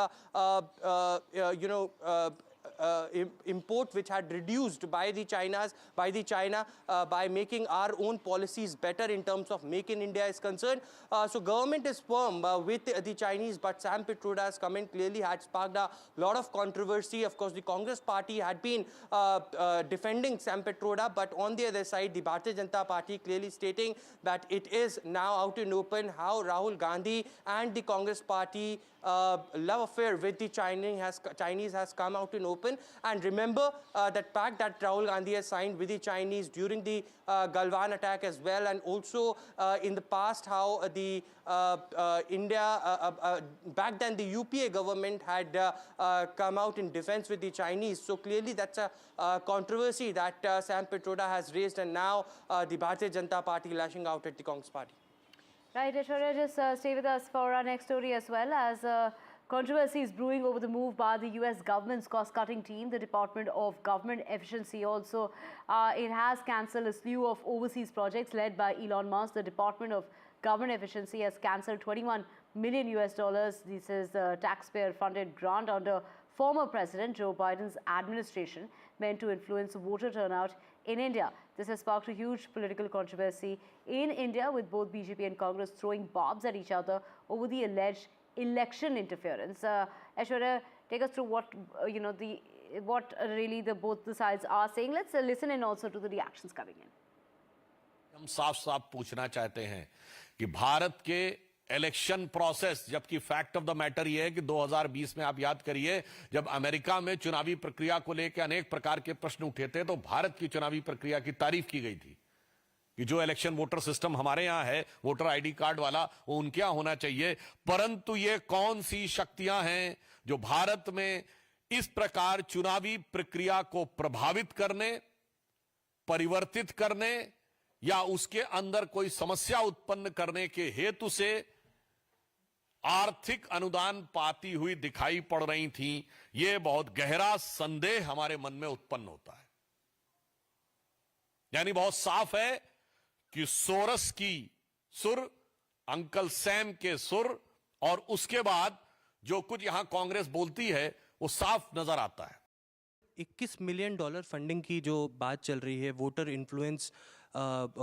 import which had reduced by the China by making our own policies better in terms of Make in India is concerned. So government is firm with the Chinese, but Sam Pitroda's comment clearly had sparked a lot of controversy. Of course, the Congress party had been defending Sam Pitroda, but on the other side, the Bharatiya Janata Party clearly stating that it is now out in open how Rahul Gandhi and the Congress party love affair with the Chinese has come out in open. And remember that pact that Rahul Gandhi has signed with the Chinese during the Galwan attack as well, and also in the past how the India, back then the UPA government had come out in defense with the Chinese. So clearly that's a controversy that Sam Pitroda has raised, and now the Bharatiya Janata Party lashing out at the Congress party. Right, Aishwarya, just stay with us for our next story as well, as controversy is brewing over the move by the US government's cost-cutting team. The Department of Government Efficiency also, it has cancelled a slew of overseas projects led by Elon Musk. The Department of Government Efficiency has cancelled $21 million. This is the taxpayer-funded grant under former President Joe Biden's administration, meant to influence voter turnout in India. This has sparked a huge political controversy in India, with both BJP and Congress throwing barbs at each other over the alleged election interference. Aishwarya, take us through what really both the sides are saying. Let's listen in also to the reactions coming in. हम साफ-साफ पूछना चाहते हैं कि भारत के election process, जबकि fact of the matter यह है कि 2020 में आप याद करिए, जब अमेरिका में चुनावी प्रक्रिया को लेकर अनेक प्रकार के प्रश्न उठे थे, तो भारत की चुनावी प्रक्रिया की तारीफ की गई थी कि जो इलेक्शन वोटर सिस्टम हमारे यहां है, वोटर आईडी कार्ड वाला, वो उनके यहां होना चाहिए। परंतु ये कौन सी शक्तियां हैं जो भारत में इस प्रकार चुनावी प्रक्रिया को प्रभावित करने, परिवर्तित करने या उसके अंदर कोई समस्या उत्पन्न करने के हेतु से आर्थिक अनुदान पाती हुई दिखाई पड़ रही थी, यह बहुत गहरा संदेह हमारे मन में उत्पन्न होता है। यानी बहुत साफ है कि सोरस की सुर, अंकल सैम के सुर, और उसके बाद जो कुछ यहां कांग्रेस बोलती है वो साफ नजर आता है। $21 मिलियन फंडिंग की जो बात चल रही है, वोटर इन्फ्लुएंस,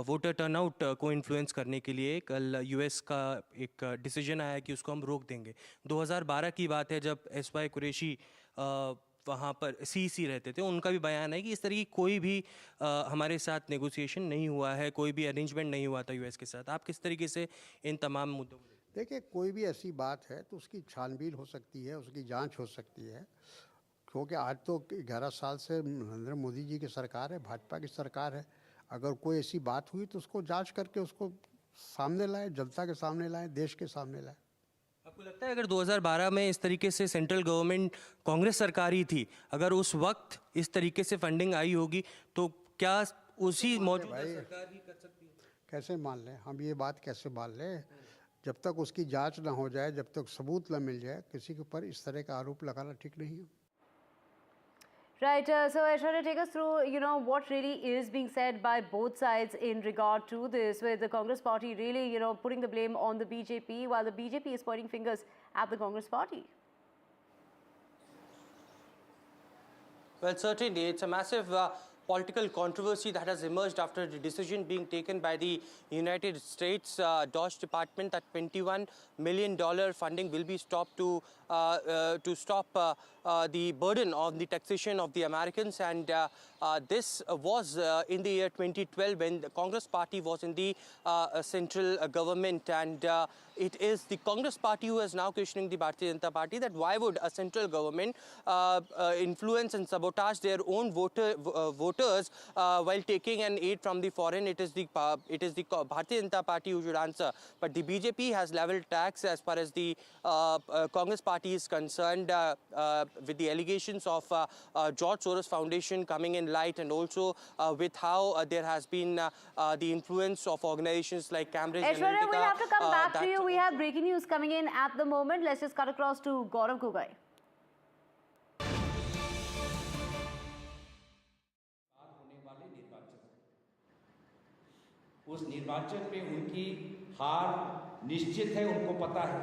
वोटर टर्नआउट को इन्फ्लुएंस करने के लिए कल यूएस का एक डिसीजन आया कि उसको हम रोक देंगे। 2012 की बात है, जब एसवाई कुरैशी वहाँ पर सीसी रहते थे, उनका भी बयान है कि इस तरह की कोई भी हमारे साथ नेगोशिएशन नहीं हुआ है, कोई भी अरेंजमेंट नहीं हुआ था यूएस के साथ। आप किस तरीके से इन तमाम मुद्दों को देखिए, कोई भी ऐसी बात है तो उसकी छानबीन हो सकती है, उसकी जांच हो सकती है, क्योंकि आज तो 11 साल से नरेंद्र मोदी जी की सरकार है, भाजपा की सरकार है। अगर कोई ऐसी बात हुई तो उसको जांच करके उसको सामने लाए, जनता के सामने लाए, देश के सामने लाए। आपको लगता है अगर 2012 में इस तरीके से सेंट्रल गवर्नमेंट कांग्रेस सरकार ही थी, अगर उस वक्त इस तरीके से फंडिंग आई होगी तो क्या उसी मौजूदा सरकार ही कर सकती है? कैसे मान लें हम ये बात, कैसे मान लें? जब तक उसकी जांच ना हो जाए, जब तक सबूत ना मिल जाए, किसी के ऊपर इस तरह का आरोप लगाना ठीक नहीं है। Right, so Aishwarya, take us through, what really is being said by both sides in regard to this, with the Congress party really, putting the blame on the BJP, while the BJP is pointing fingers at the Congress party. Well, certainly, it's a massive political controversy that has emerged after the decision being taken by the United States DOJ Department that $21 million funding will be stopped to stop the burden on the taxation of the Americans. And this was in the year 2012 when the Congress party was in the central government. And it is the Congress party who is now questioning the Bharatiya Janata Party that why would a central government influence and sabotage their own voters while taking an aid from the foreign. It is the Bharatiya Janata Party who should answer. But the BJP has leveled tax as far as the Congress party is concerned, with the allegations of George Soros Foundation coming in light, and also with how there has been the influence of organizations like Cambridge Analytica. Aishwarya, we'll have to come back to you. We have breaking news coming in at the moment. Let's just cut across to Gaurav Kugai. उस निर्वाचन में उनकी हार निश्चित है, उनको पता है।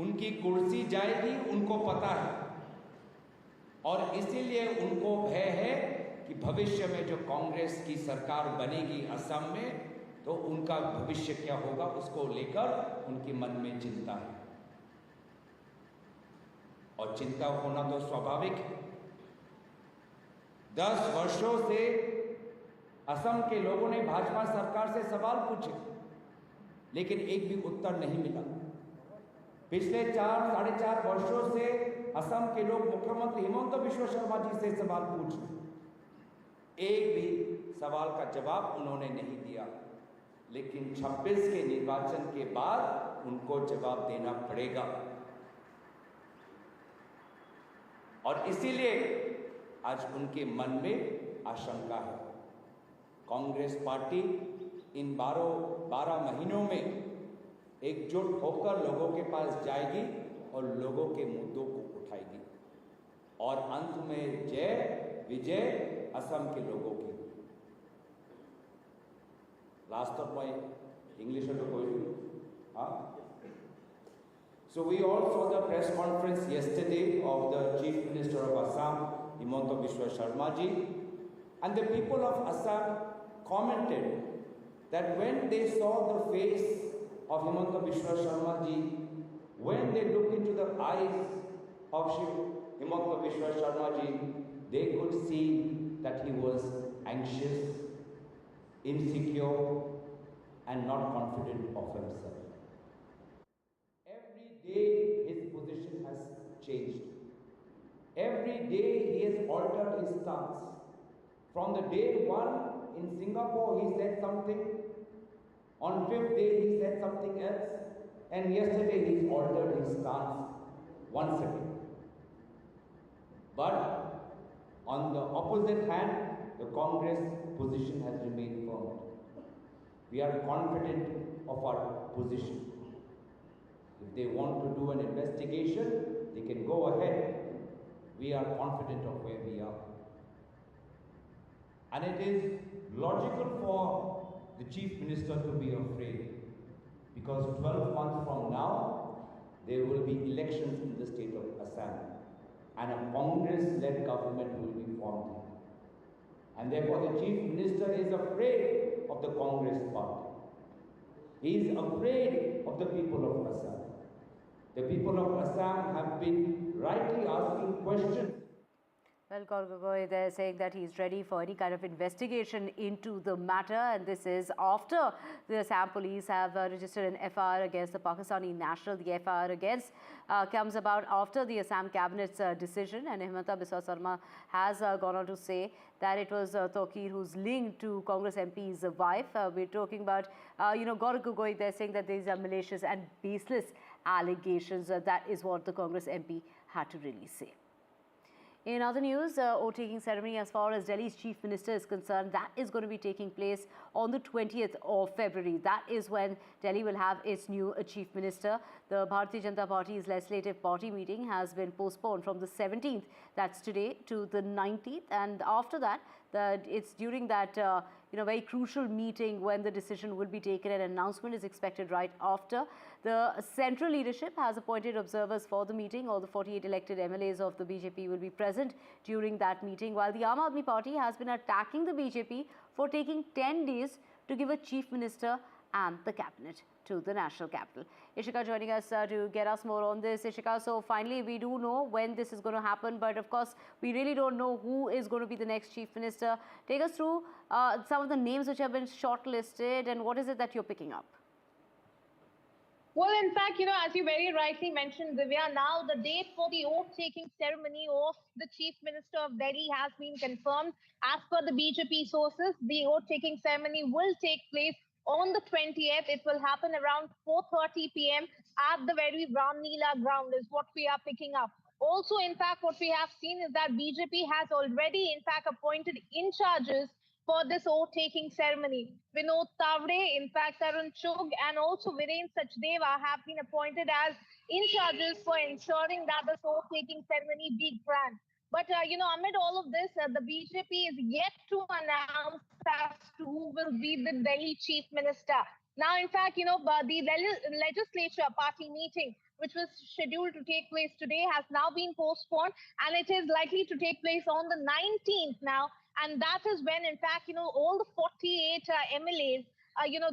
उनकी कुर्सी जाएगी, उनको पता है, और इसीलिए उनको भय है कि भविष्य में जो कांग्रेस की सरकार बनेगी असम में, तो उनका भविष्य क्या होगा, उसको लेकर उनके मन में चिंता है। और चिंता होना तो स्वाभाविक है। 10 वर्षों से असम के लोगों ने भाजपा सरकार से सवाल पूछे, लेकिन एक भी उत्तर नहीं मिला। पिछले 4-4.5 वर्षों से असम के लोग मुख्यमंत्री हिमंत बिश्व शर्मा जी से सवाल पूछे, एक भी सवाल का जवाब उन्होंने नहीं दिया। लेकिन 26 के निर्वाचन के बाद उनको जवाब देना पड़ेगा, और इसीलिए आज उनके मन में आशंका है। कांग्रेस पार्टी इन 12 महीनों में एकजुट होकर लोगों के पास जाएगी और लोगों के मुद्दों को उठाएगी, और अंत में जय विजय असम के लोगों की। Last of my English to go to. So we all saw the press conference yesterday of the Chief Minister of Assam, Himanta Biswa Sharma ji, And the people of Assam commented that when they saw the face of Himanta Biswa Sharma ji, when they looked into the eyes of Himanta Biswa Sharma ji, they could see that he was anxious, insecure, and not confident of himself. Every day his position has changed. Every day he has altered his stance. From the day one in Singapore he said something, on 5th day he said something else, and yesterday he's altered his stance once again. But on the opposite hand, the Congress position has remained firm. We are confident of our position. If they want to do an investigation, they can go ahead. We are confident of where we are. And it is logical for the Chief Minister to be afraid, because 12 months from now, there will be elections in the state of Assam, and a Congress-led government will be formed. And therefore the Chief Minister is afraid of the Congress party. He is afraid of the people of Assam. The people of Assam have been rightly asking questions. Well, Gaurav Gogoi, they're saying that he's ready for any kind of investigation into the matter, and this is after the Assam police have registered an FIR against the Pakistani national. The FIR against comes about after the Assam cabinet's decision, and Himanta Biswa Sarma has gone on to say that it was Tokir who's linked to Congress MP's wife. We're talking about, Gaurav Gogoi, they're saying that these are malicious and baseless allegations. That is what the Congress MP had to really say. In other news, oath-taking ceremony as far as Delhi's Chief Minister is concerned, that is going to be taking place on the 20th of February. That is when Delhi will have its new Chief Minister. The Bharatiya Janata Party's legislative party meeting has been postponed from the 17th, that's today, to the 19th. And after that, it's during that very crucial meeting when the decision will be taken. An announcement is expected right after. The central leadership has appointed observers for the meeting. All the 48 elected MLAs of the BJP will be present during that meeting, while the Aam Aadmi Party has been attacking the BJP for taking 10 days to give a chief minister and the cabinet to the national capital. Ishika joining us to get us more on this. Ishika, so finally we do know when this is going to happen, but of course we really don't know who is going to be the next chief minister. Take us through some of the names which have been shortlisted, and what is it that you're picking up? Well, in fact, as you very rightly mentioned, Divya, now the date for the oath-taking ceremony of the Chief Minister of Delhi has been confirmed. As per the BJP sources, the oath-taking ceremony will take place on the 20th. It will happen around 4:30 p.m. at the very Ramneela ground is what we are picking up. Also, in fact, what we have seen is that BJP has already, in fact, appointed in charges for this oath-taking ceremony. Vinod Tavde, in fact, Tarun Chugh, and also Viren Sachdeva have been appointed as in charges for ensuring that this oath-taking ceremony be grand. But, amid all of this, the BJP is yet to announce as to who will be the Delhi chief minister. Now, in fact, the legislature party meeting, which was scheduled to take place today, has now been postponed, and it is likely to take place on the 19th now. And that is when, in fact, all the 48 MLAs,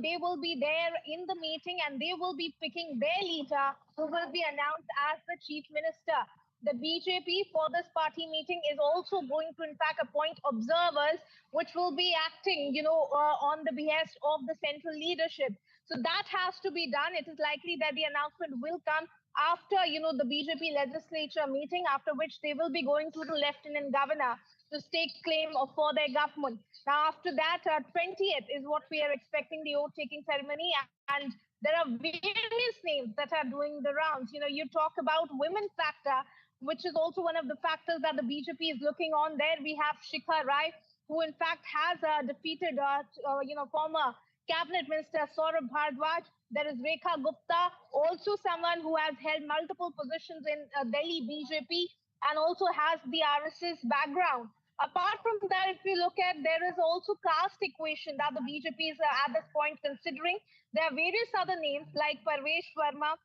they will be there in the meeting, and they will be picking their leader who will be announced as the chief minister. The BJP for this party meeting is also going to, in fact, appoint observers, which will be acting, on the behest of the central leadership. So that has to be done. It is likely that the announcement will come after, the BJP legislature meeting, after which they will be going to the Lieutenant Governor to stake claim for their government. Now, after that, 20th is what we are expecting the oath-taking ceremony, and there are various names that are doing the rounds. You talk about women factor, which is also one of the factors that the BJP is looking on. There we have Shikha Rai, who in fact has defeated, former Cabinet Minister Saurabh Bhardwaj. There is Rekha Gupta, also someone who has held multiple positions in Delhi BJP and also has the RSS background. Apart from that, if you look at, there is also caste equation that the BJP is at this point considering. There are various other names like Parvesh Verma,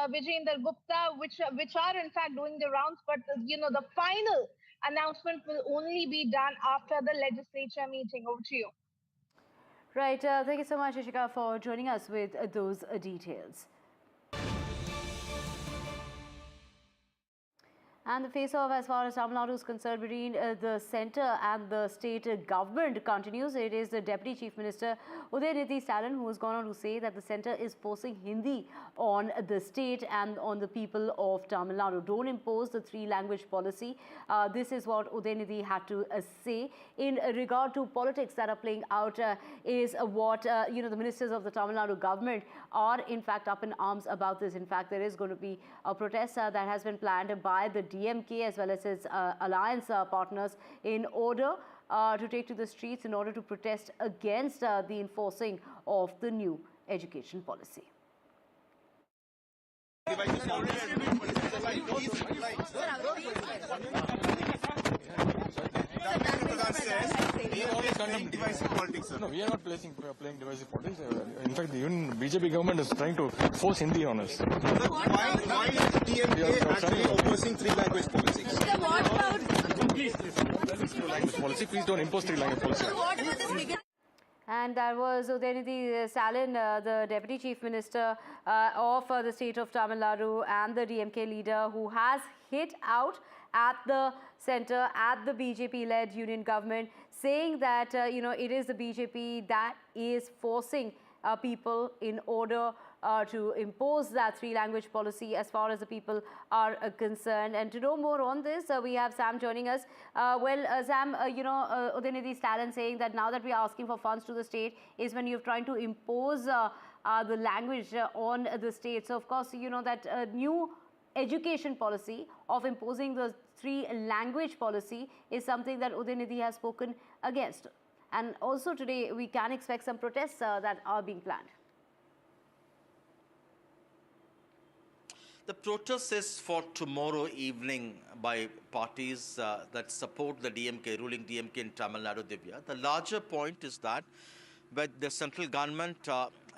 Vijayendra Gupta, which are in fact doing the rounds, but the final announcement will only be done after the legislature meeting. Over to you. Right. Thank you so much, Ishika, for joining us with those details. And the face-off as far as Tamil Nadu is concerned between the centre and the state government continues. It is the Deputy Chief Minister Udayanithi Stalin who has gone on to say that the centre is forcing Hindi on the state and on the people of Tamil Nadu. Don't impose the three-language policy. This is what Udayanithi had to say. In regard to politics that are playing out is what the ministers of the Tamil Nadu government are in fact up in arms about this. In fact, there is going to be a protest that has been planned by the DMK as well as its alliance partners in order to take to the streets in order to protest against the enforcing of the new education policy. Divisive politics, sir. No, we are not playing divisive politics. In fact, even BJP government is trying to force Hindi on us. Why is DMK actually opposing three-language policy? Please don't impose three-language policy. And that was Udayanithi Stalin, the Deputy Chief Minister of the state of Tamil Nadu and the DMK leader, who has hit out at the centre, at the BJP-led union government, saying that, it is the BJP that is forcing people in order to impose that three-language policy as far as the people are concerned. And to know more on this, we have Sam joining us. Sam, Udayanithi Stalin saying that now that we are asking for funds to the state is when you're trying to impose the language on the state. So, of course, that new education policy of imposing the three-language policy is something that Udayanithi has spoken against. And also today, we can expect some protests that are being planned. The protest is for tomorrow evening by parties that support the ruling DMK in Tamil Nadu, Divya. The larger point is that with the central government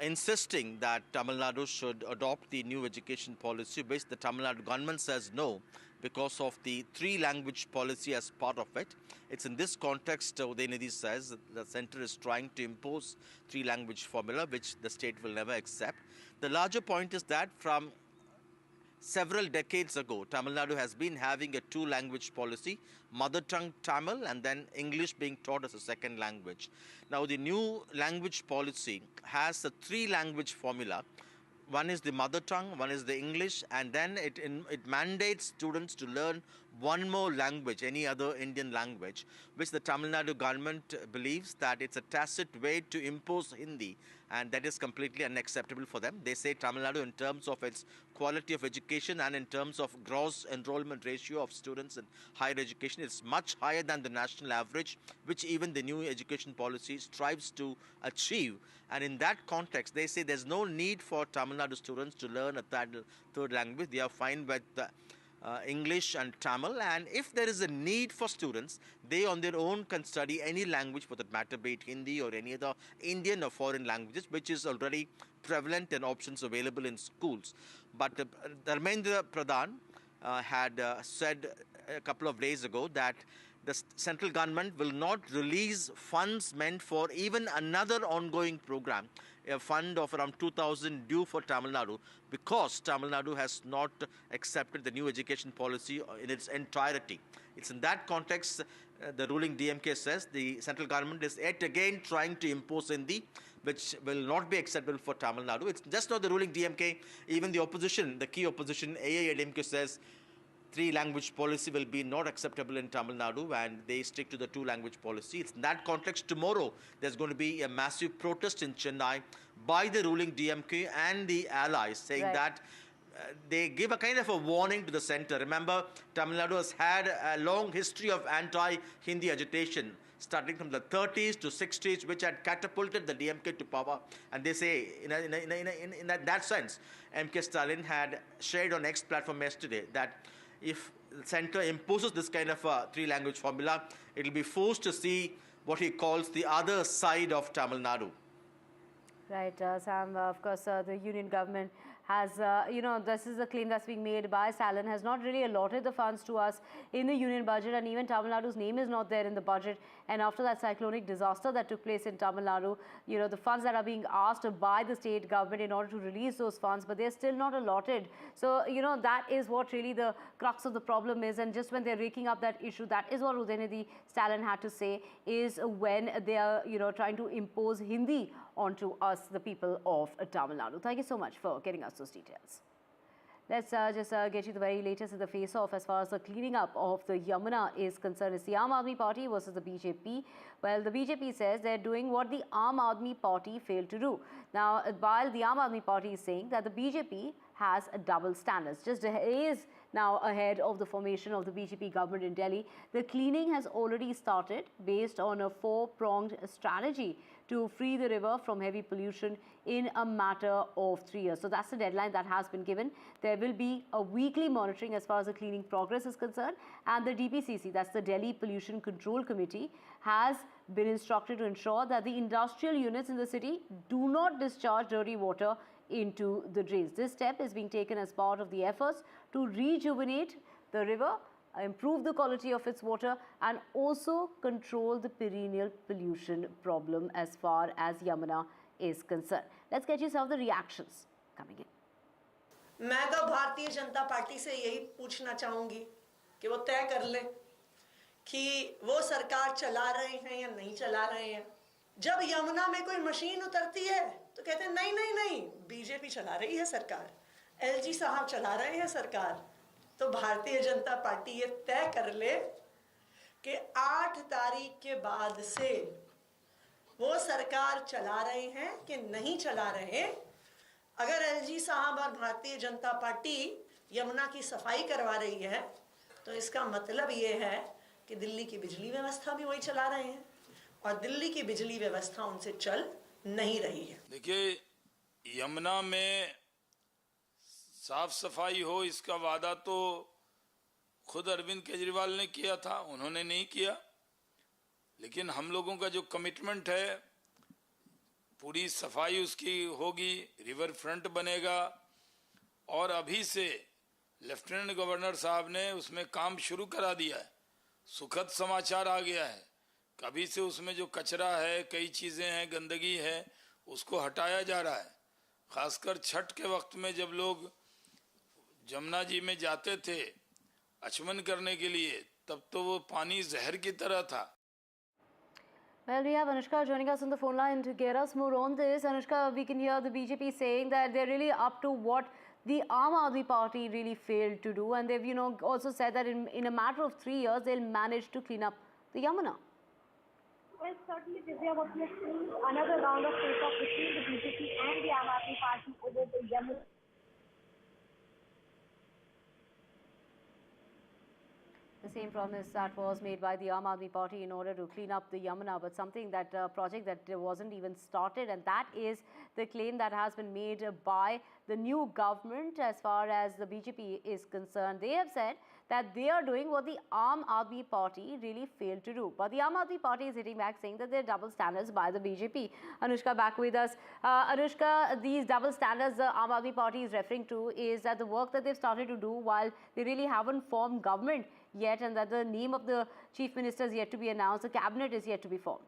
insisting that Tamil Nadu should adopt the new education policy, which the Tamil Nadu government says no because of the three-language policy as part of it. It's in this context, Udayanithi says that the centre is trying to impose three-language formula, which the state will never accept. The larger point is that from several decades ago, Tamil Nadu has been having a two-language policy, mother tongue Tamil and then English being taught as a second language. Now, the new language policy has a three-language formula. One is the mother tongue, one is the English, and then it mandates students to learn one more language, any other Indian language, which the Tamil Nadu government believes that it's a tacit way to impose Hindi, and that is completely unacceptable for them. They say Tamil Nadu, in terms of its quality of education and in terms of gross enrollment ratio of students in higher education, is much higher than the national average, which even the new education policy strives to achieve. And in that context, they say there's no need for Tamil Nadu students to learn a third language. They are fine with English and Tamil, and if there is a need for students, they on their own can study any language for that matter, be it Hindi or any other Indian or foreign languages, which is already prevalent and options available in schools. But Dharmendra Pradhan had said a couple of days ago that the central government will not release funds meant for even another ongoing program, a fund of around 2,000 due for Tamil Nadu, because Tamil Nadu has not accepted the new education policy in its entirety. It's in that context, the ruling DMK says the central government is yet again trying to impose Hindi, which will not be acceptable for Tamil Nadu. It's just not the ruling DMK, even the opposition, the key opposition, AIADMK, says three-language policy will be not acceptable in Tamil Nadu, and they stick to the two-language policy. It's in that context, tomorrow there's going to be a massive protest in Chennai by the ruling DMK and the allies, saying that they give a kind of a warning to the centre. Remember, Tamil Nadu has had a long history of anti-Hindi agitation, starting from the 30s to 60s, which had catapulted the DMK to power. And they say, in that sense, MK Stalin had shared on X platform yesterday that if the centre imposes this kind of a three-language formula, it will be forced to see what he calls the other side of Tamil Nadu. Right, Sam, of course, the union government has, this is a claim that's being made by Stalin, has not really allotted the funds to us in the union budget, and even Tamil Nadu's name is not there in the budget. And after that cyclonic disaster that took place in Tamil Nadu, the funds that are being asked by the state government in order to release those funds, but they're still not allotted. So, that is what really the crux of the problem is. And just when they're raking up that issue, that is what Udayanidhi Stalin had to say, is when they are, trying to impose Hindi onto us, the people of Tamil Nadu. Thank you so much for getting us those details. Let's just get you the very latest in the face-off as far as the cleaning up of the Yamuna is concerned. It's the Aam Aadmi Party versus the BJP. Well, the BJP says they're doing what the Aam Aadmi Party failed to do. Now, while the Aam Aadmi Party is saying that the BJP has a double standards, just is now ahead of the formation of the BJP government in Delhi, the cleaning has already started based on a four-pronged strategy to free the river from heavy pollution in a matter of 3 years. So that's the deadline that has been given. There will be a weekly monitoring as far as the cleaning progress is concerned, and the DPCC, that's the Delhi Pollution Control Committee, has been instructed to ensure that the industrial units in the city do not discharge dirty water into the drains. This step is being taken as part of the efforts to rejuvenate the river, improve the quality of its water, and also control the perennial pollution problem as far as Yamuna is concerned. Let's get you some of the reactions coming in. मैं तो Bharatiya Janata party से यही पूछना चाहूंगी कि वो तय कर ले कि वो सरकार चला रहे हैं या नहीं चला रहे हैं। जब यमुना में कोई मशीन उतरती है तो कहते हैं नहीं नहीं नहीं, बीजेपी चला रही है सरकार, एलजी साहब चला रहे हैं सरकार। तो भारतीय जनता पार्टी ये तय कर ले कि 8 तारीख के बाद से वो सरकार चला रहे हैं कि नहीं चला रहे। अगर एलजी साहब और भारतीय जनता पार्टी यमुना की सफाई करवा रही है तो इसका मतलब ये है कि दिल्ली की बिजली व्यवस्था भी वही चला रहे हैं और दिल्ली की बिजली व्यवस्था उनसे चल नहीं रही है। देखिए, यमुना में साफ सफाई हो इसका वादा तो खुद अरविंद केजरीवाल ने किया था, उन्होंने नहीं किया। लेकिन हम लोगों का जो कमिटमेंट है, पूरी सफाई उसकी होगी, रिवर फ्रंट बनेगा, और अभी से लेफ्टिनेंट गवर्नर साहब ने उसमें काम शुरू करा दिया है। सुखद समाचार आ गया है, कभी से उसमें जो कचरा है, कई चीज़ें हैं, गंदगी है, उसको हटाया जा रहा है। खासकर छठ के वक्त में जब लोग जमुना जी में जाते थे आचमन करने के लिए, तब तो वो पानी जहर की तरह था। Well, we have Anushka joining us on the phone line to get us more on this. Anushka, we can hear the BJP saying that they're really up to what the Aam Aadmi Party really failed to do, and they've, also said that in a matter of 3 years they'll manage to clean up the Yamuna. Well, certainly, Divya, what we are seeing another round of face-off between the BJP and the Aam Aadmi Party over the Yamuna. The same promise that was made by the Aam Aadmi Party in order to clean up the Yamuna, but something that project that wasn't even started, and that is the claim that has been made by the new government as far as the BJP is concerned. They have said that they are doing what the Aam Aadmi Party really failed to do. But the Aam Aadmi Party is hitting back, saying that there are double standards by the BJP. Anushka back with us. Anushka, these double standards the Aam Aadmi Party is referring to is that the work that they've started to do while they really haven't formed government yet, and that the name of the chief minister is yet to be announced, the cabinet is yet to be formed.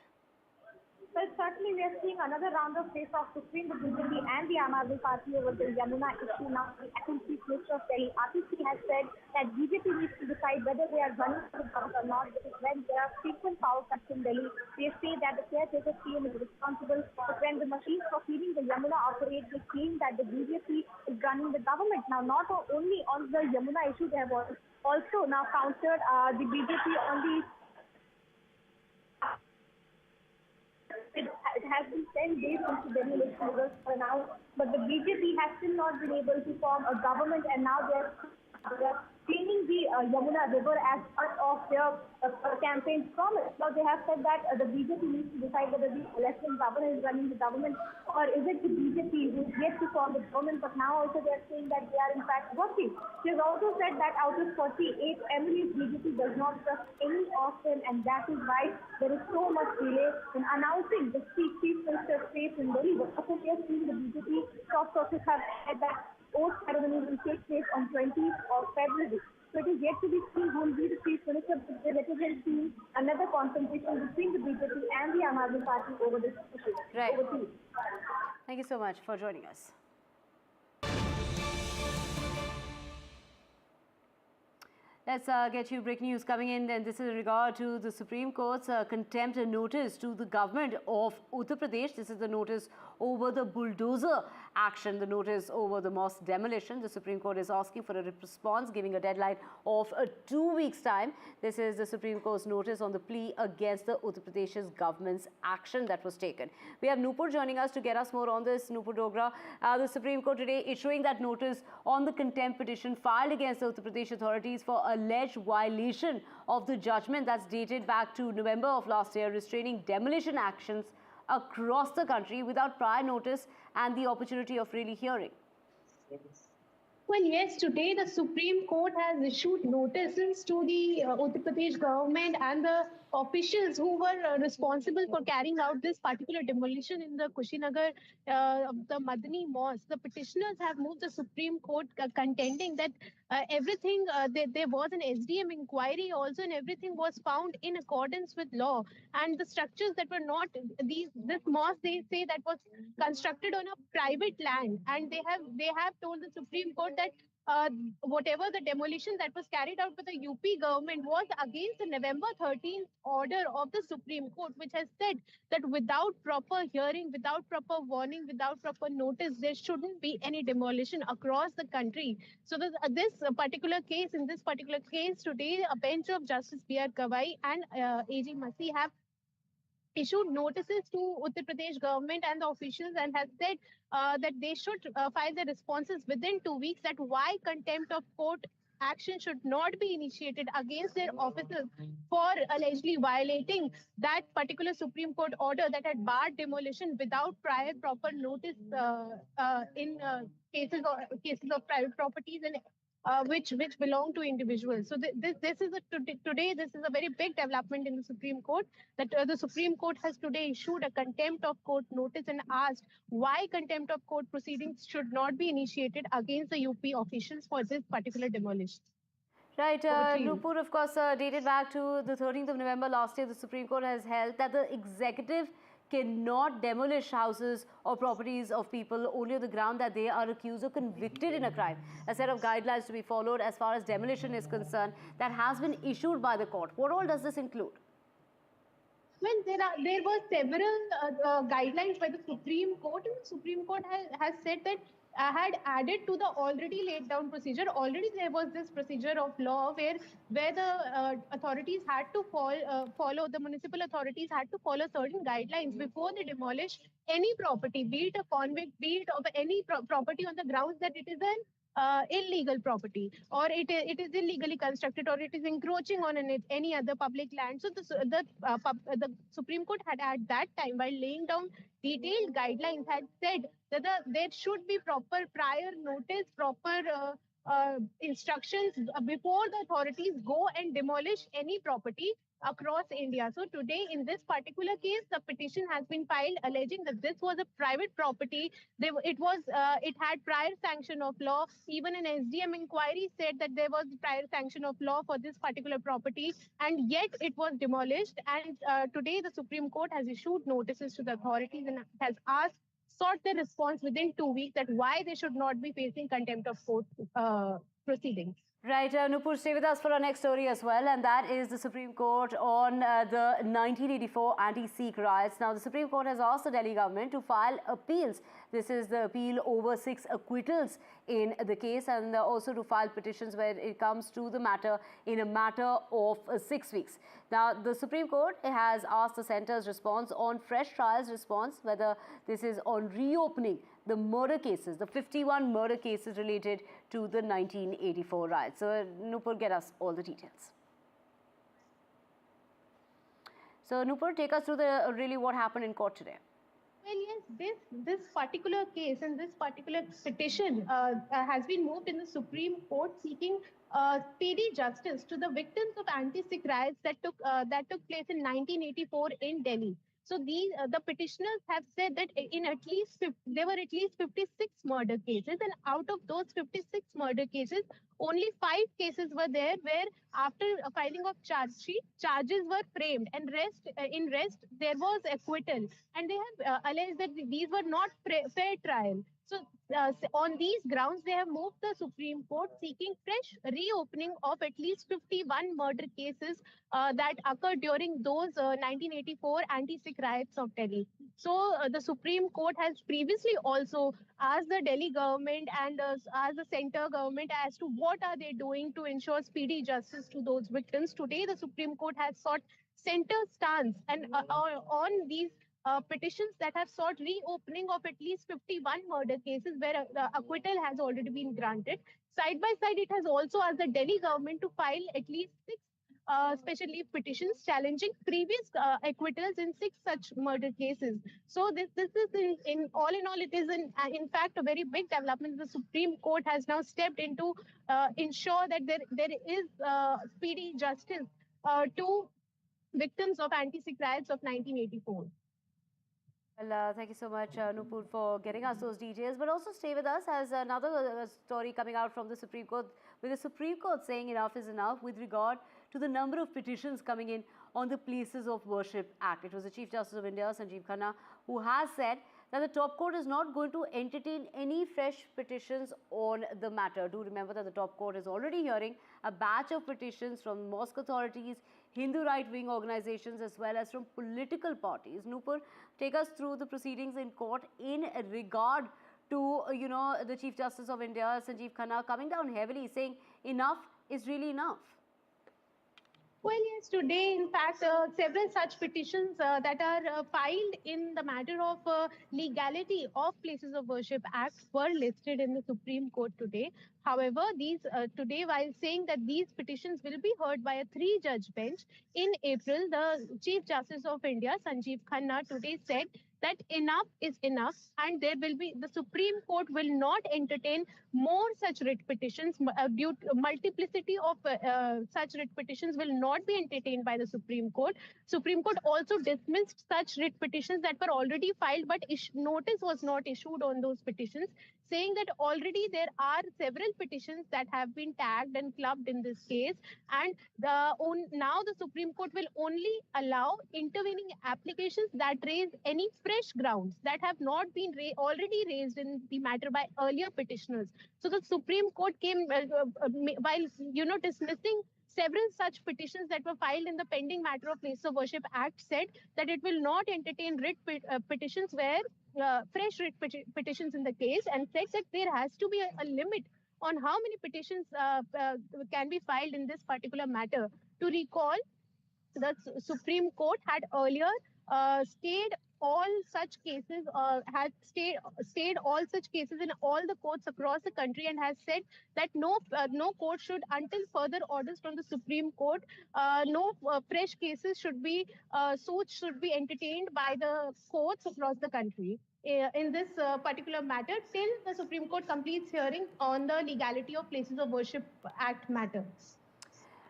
Well, certainly we are seeing another round of face-off between the BJP and the Aam Aadmi Party over the Yamuna issue. Now, the acting chief minister of Delhi, RTC, has said that BJP needs to decide whether they are running for the government or not, because when there are frequent power cuts in Delhi, they say that the caretaker CM is responsible. But when the machines for cleaning the Yamuna operate, they claim that the BJP is running the government. Now, not only on the Yamuna issue, they have also now countered the BJP on the... It has been 10 days since the Delhi election results were announced, but the BJP has still not been able to form a government, and now they're cleaning the Yamuna river as part of their campaign promise. Now they have said that the BJP needs to decide whether the election governor is running the government, or is it the BJP who is yet to form the government, but now also they are saying that they are in fact working. She has also said that out of 48 MLAs, BJP does not trust any of them, and that is why there is so much delay in announcing the chief minister's face in Delhi. But also we are seeing the BJP top sources have said that oath ceremony will take place on 20th of February. So it is yet to be seen who will be the chief minister. They represent another confrontation between the BJP and the Aam Aadmi Party over this issue. Right. Over to you. Thank you so much for joining us. Let's get you breaking news coming in, and this is in regard to the Supreme Court's contempt notice to the government of Uttar Pradesh. This is the notice over the bulldozer action, the notice over the mosque demolition. The Supreme Court is asking for a response, giving a deadline of 2 weeks' time. This is the Supreme Court's notice on the plea against the Uttar Pradesh's government's action that was taken. We have Nupur joining us to get us more on this. Nupur Dogra, the Supreme Court today issuing that notice on the contempt petition filed against the Uttar Pradesh authorities for alleged violation of the judgment that's dated back to November of last year, restraining demolition actions across the country without prior notice and the opportunity of really hearing. Well, yes, today the Supreme Court has issued notices to the Uttar Pradesh government and the officials who were responsible for carrying out this particular demolition in the Kushinagar, the Madani Mosque. The petitioners have moved the Supreme Court contending that everything, there was an SDM inquiry also, and everything was found in accordance with law. And the structures that were not, this mosque, they say that was constructed on a private land. And they have told the Supreme Court that whatever the demolition that was carried out by the UP government was against the November 13th order of the Supreme Court, which has said that without proper hearing, without proper warning, without proper notice, there shouldn't be any demolition across the country. So in this particular case today, a bench of Justice B.R. Gawai and A.G. Masi have issued notices to Uttar Pradesh government and the officials and has said that they should file their responses within 2 weeks, that why contempt of court action should not be initiated against their officers for allegedly violating that particular Supreme Court order that had barred demolition without prior proper notice in cases of private properties and which belong to individuals. So this is a very big development in the Supreme Court, that the Supreme Court has today issued a contempt of court notice and asked why contempt of court proceedings should not be initiated against the UP officials for this particular demolition. Right, Nupur, of course, dated back to the 13th of November last year, the Supreme Court has held that the executive cannot demolish houses or properties of people only on the ground that they are accused or convicted in a crime. A set of guidelines to be followed as far as demolition is concerned that has been issued by the court. What all does this include? Well, there were several guidelines by the Supreme Court, and the Supreme Court has said that had added to the already laid down procedure. Already there was this procedure of law where the authorities had to follow, the municipal authorities had to follow certain guidelines before they demolish any property, be it a convict, be it of any property on the grounds that it is an illegal property, or it is illegally constructed, or it is encroaching on any other public land. So the Supreme Court had at that time, while laying down detailed guidelines, had said that there should be proper prior notice, proper instructions before the authorities go and demolish any property across India. So today, in this particular case, the petition has been filed alleging that this was a private property. It had prior sanction of law. Even an SDM inquiry said that there was prior sanction of law for this particular property, and yet it was demolished. And today, the Supreme Court has issued notices to the authorities and has sought their response within 2 weeks that why they should not be facing contempt of court proceedings. Right, Nupur, stay with us for our next story as well, and that is the Supreme Court on the 1984 anti-Sikh riots. Now, the Supreme Court has asked the Delhi government to file appeals. This is the appeal over 6 acquittals in the case, and also to file petitions where it comes to the matter in a matter of 6 weeks. Now, the Supreme Court has asked the centre's response on fresh trials response, whether this is on reopening the murder cases, the 51 murder cases related to the 1984 riots. So, Nupur, get us all the details. So, Nupur, take us through really what happened in court today. Well, yes, this particular case and this particular petition has been moved in the Supreme Court seeking speedy justice to the victims of anti-Sikh riots that took place in 1984 in Delhi. So the petitioners have said that there were at least 56 murder cases, and out of those 56 murder cases, only 5 cases were there where after filing of charge sheet, charges were framed, and rest there was acquittal, and they have alleged that these were not fair trial. So on these grounds, they have moved the Supreme Court seeking fresh reopening of at least 51 murder cases that occurred during those 1984 anti-Sikh riots of Delhi. So the Supreme Court has previously also asked the Delhi government and asked the center government as to what are they doing to ensure speedy justice to those victims. Today, the Supreme Court has sought center stance and on these petitions that have sought reopening of at least 51 murder cases where acquittal has already been granted. Side by side, it has also asked the Delhi government to file at least 6 special leave petitions challenging previous acquittals in 6 such murder cases. So this is in all, it is in fact a very big development. The Supreme Court has now stepped in to ensure that there is speedy justice to victims of anti-Sikh riots of 1984. Well, thank you so much, Nupur, for getting us those details. But also stay with us as another story coming out from the Supreme Court, with the Supreme Court saying enough is enough with regard to the number of petitions coming in on the Places of Worship Act. It was the Chief Justice of India, Sanjeev Khanna, who has said that the top court is not going to entertain any fresh petitions on the matter. Do remember that the top court is already hearing a batch of petitions from mosque authorities, Hindu right-wing organizations, as well as from political parties. Nupur, take us through the proceedings in court in regard to, the Chief Justice of India, Sanjeev Khanna, coming down heavily, saying enough is really enough. Well, yes, today, in fact, several such petitions that are filed in the matter of legality of Places of Worship Act were listed in the Supreme Court today. However, these today, while saying that these petitions will be heard by a 3-judge bench in April, the Chief Justice of India, Sanjeev Khanna, today said that enough is enough, and the Supreme Court will not entertain more such writ petitions due to multiplicity of such writ petitions will not be entertained by the Supreme Court. Supreme Court also dismissed such writ petitions that were already filed, but notice was not issued on those petitions, saying that already there are several petitions that have been tagged and clubbed in this case, and now the Supreme Court will only allow intervening applications that raise any fresh grounds that have not been already raised in the matter by earlier petitioners. So the Supreme Court came while dismissing several such petitions that were filed in the pending matter of Places of Worship Act, said that it will not entertain writ petitions where fresh writ petitions in the case, and said that there has to be a limit on how many petitions can be filed in this particular matter. To recall, the Supreme Court had earlier stayed all such cases, had stayed all such cases in all the courts across the country, and has said that no court should, until further orders from the Supreme Court, no fresh cases suits should be entertained by the courts across the country in this particular matter till the Supreme Court completes hearing on the legality of Places of Worship Act matter.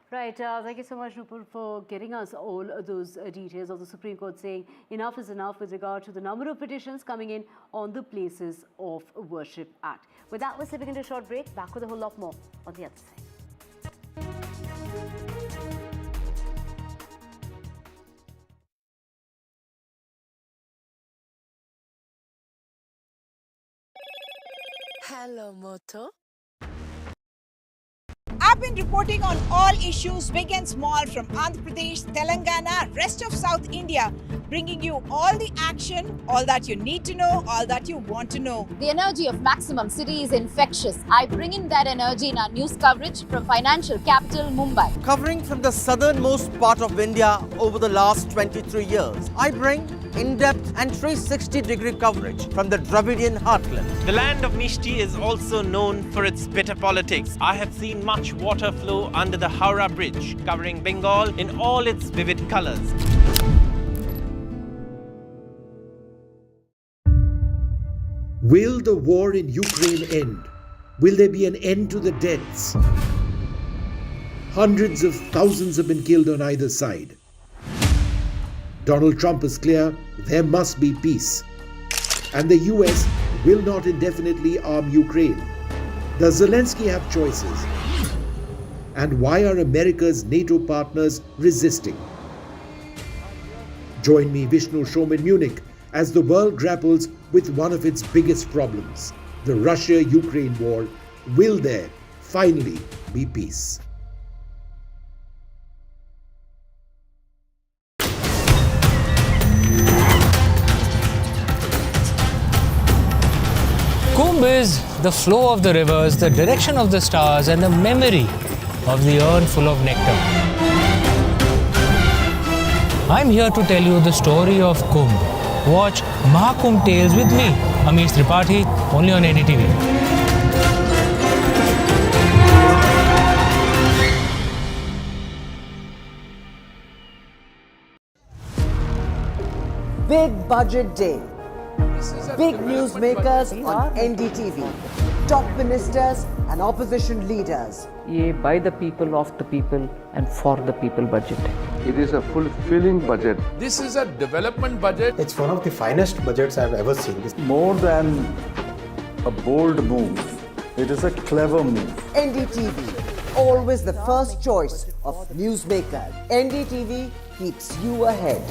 Right. Thank you so much, Nupur, for getting us all those details of the Supreme Court saying enough is enough with regard to the number of petitions coming in on the Places of Worship Act. With that, we're slipping into a short break. Back with a whole lot more on the other side. Hello, Moto. I've been reporting on all issues, big and small, from Andhra Pradesh, Telangana, rest of South India, bringing you all the action, all that you need to know, all that you want to know. The energy of Maximum City is infectious. I bring in that energy in our news coverage from financial capital Mumbai. Covering from the southernmost part of India over the last 23 years, I bring in-depth and 360-degree coverage from the Dravidian heartland. The land of Mishti is also known for its bitter politics. I have seen much water flow under the Howrah Bridge, covering Bengal in all its vivid colors. Will the war in Ukraine end? Will there be an end to the deaths? Hundreds of thousands have been killed on either side. Donald Trump is clear there must be peace. And the US will not indefinitely arm Ukraine. Does Zelensky have choices? And why are America's NATO partners resisting? Join me, Vishnu Shom, in Munich as the world grapples with one of its biggest problems, the Russia-Ukraine war. Will there finally be peace? Kumbh is the flow of the rivers, the direction of the stars, and the memory of the urn full of nectar. I'm here to tell you the story of Kumbh. Watch Mahakumbh Tales with me, Amish Tripathi, only on NDTV. Big budget day. Big newsmakers on NDTV. Top ministers and opposition leaders. ये by the people, of the people and for the people budget. It is a fulfilling budget. This is a development budget. It's one of the finest budgets I've ever seen. More than a bold move, it is a clever move. NDTV, always the first choice of newsmaker. NDTV keeps you ahead.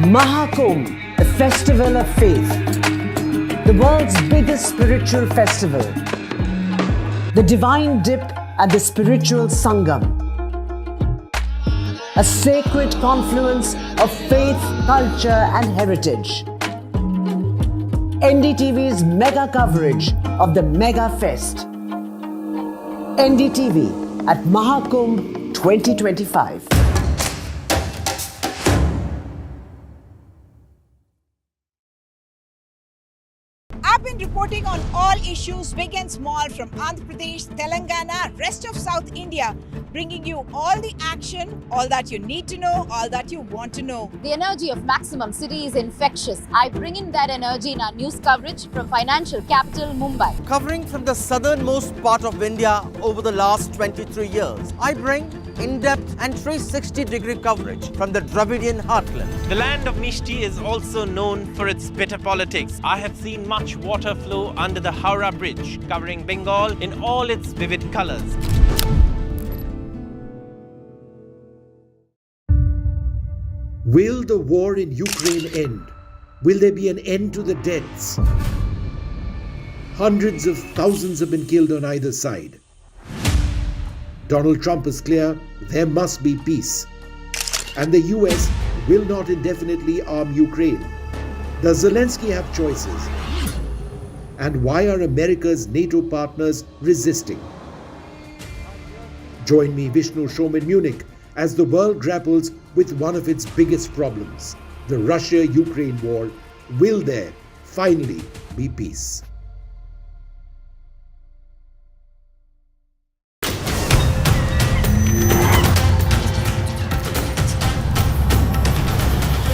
Mahakumbh, a festival of faith, the world's biggest spiritual festival, the divine dip at the spiritual Sangam, a sacred confluence of faith, culture and heritage. NDTV's mega coverage of the Mega Fest. NDTV at Mahakumbh 2025. I've been reporting on all issues, big and small, from Andhra Pradesh, Telangana, rest of South India, bringing you all the action, all that you need to know, all that you want to know. The energy of Maximum City is infectious. I bring in that energy in our news coverage from financial capital Mumbai. Covering from the southernmost part of India over the last 23 years, I bring in-depth and 360-degree coverage from the Dravidian heartland. The land of Mishti is also known for its bitter politics. I have seen much water flow under the Howrah Bridge, covering Bengal in all its vivid colors. Will the war in Ukraine end? Will there be an end to the deaths? Hundreds of thousands have been killed on either side. Donald Trump is clear there must be peace. And the US will not indefinitely arm Ukraine. Does Zelensky have choices? And why are America's NATO partners resisting? Join me, Vishnu Shom, in Munich as the world grapples with one of its biggest problems, the Russia-Ukraine war. Will there finally be peace?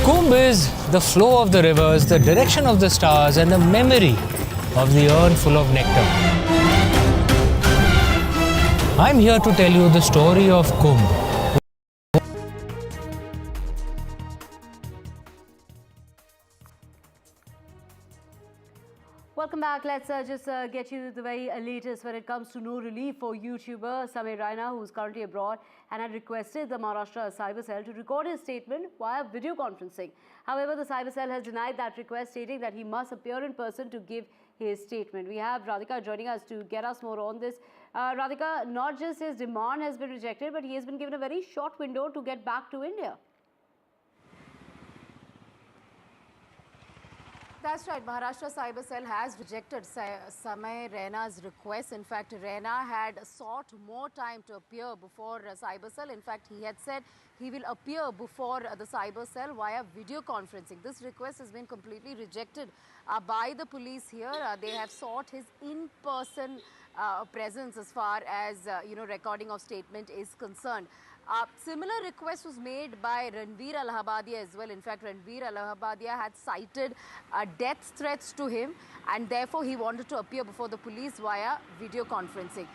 Kumbh is the flow of the rivers, the direction of the stars, and the memory of the urn full of nectar. I'm here to tell you the story of Kumbh. Welcome back. Let's just get you the very latest when it comes to no relief for YouTuber Samay Raina, who's currently abroad and had requested the Maharashtra cyber cell to record his statement via video conferencing. However, the cyber cell has denied that request, stating that he must appear in person to give his statement. We have Radhika joining us to get us more on this. Radhika, not just his demand has been rejected, but he has been given a very short window to get back to India. That's right. Maharashtra Cyber Cell has rejected Samay Raina's request. In fact, Raina had sought more time to appear before Cyber Cell. In fact, he had said he will appear before the Cyber Cell via video conferencing. This request has been completely rejected by the police here. They have sought his in-person presence as far as recording of statement is concerned. Similar request was made by Ranveer Allahbadia as well. In fact, Ranveer Allahbadia had cited death threats to him, and therefore he wanted to appear before the police via video conferencing.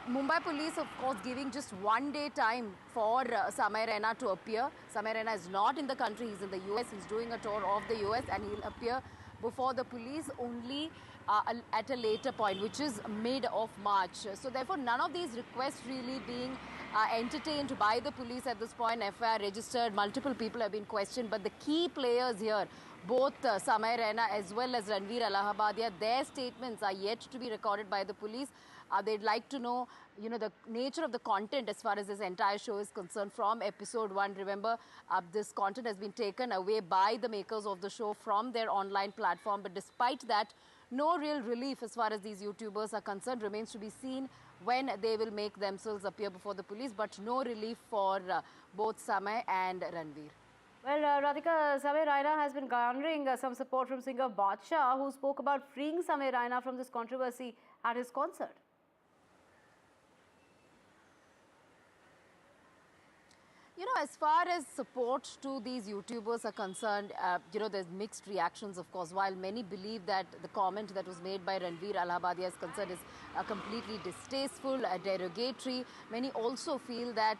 Mumbai police, of course, giving just 1 day time for Samay Raina to appear. Samay Raina is not in the country, he's in the US, he's doing a tour of the US, and he'll appear before the police only at a later point, which is mid of March. So therefore, none of these requests really being entertained by the police at this point. FIR registered, multiple people have been questioned, but the key players here, both Samay Raina as well as Ranveer Allahbadia, their statements are yet to be recorded by the police. They'd like to know, the nature of the content as far as this entire show is concerned from episode 1. Remember, this content has been taken away by the makers of the show from their online platform. But despite that, no real relief as far as these YouTubers are concerned. Remains to be seen when they will make themselves appear before the police, but no relief for both Samay and Ranveer. Well, Radhika, Samay Raina has been garnering some support from singer Badshah, who spoke about freeing Samay Raina from this controversy at his concert. As far as support to these YouTubers are concerned, there's mixed reactions, of course. While many believe that the comment that was made by Ranveer Allahbadia is concerned is completely distasteful, derogatory, many also feel that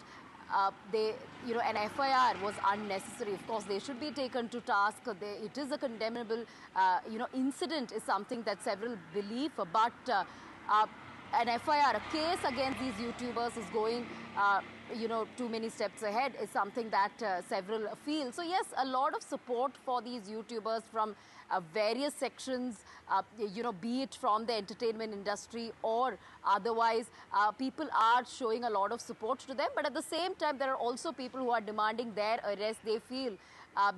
an FIR was unnecessary. Of course, they should be taken to task. It is a condemnable, incident is something that several believe, but an FIR, a case against these YouTubers is going, too many steps ahead is something that several feel. So yes, a lot of support for these YouTubers from various sections, be it from the entertainment industry or otherwise. People are showing a lot of support to them, but at the same time, there are also people who are demanding their arrest. They feel that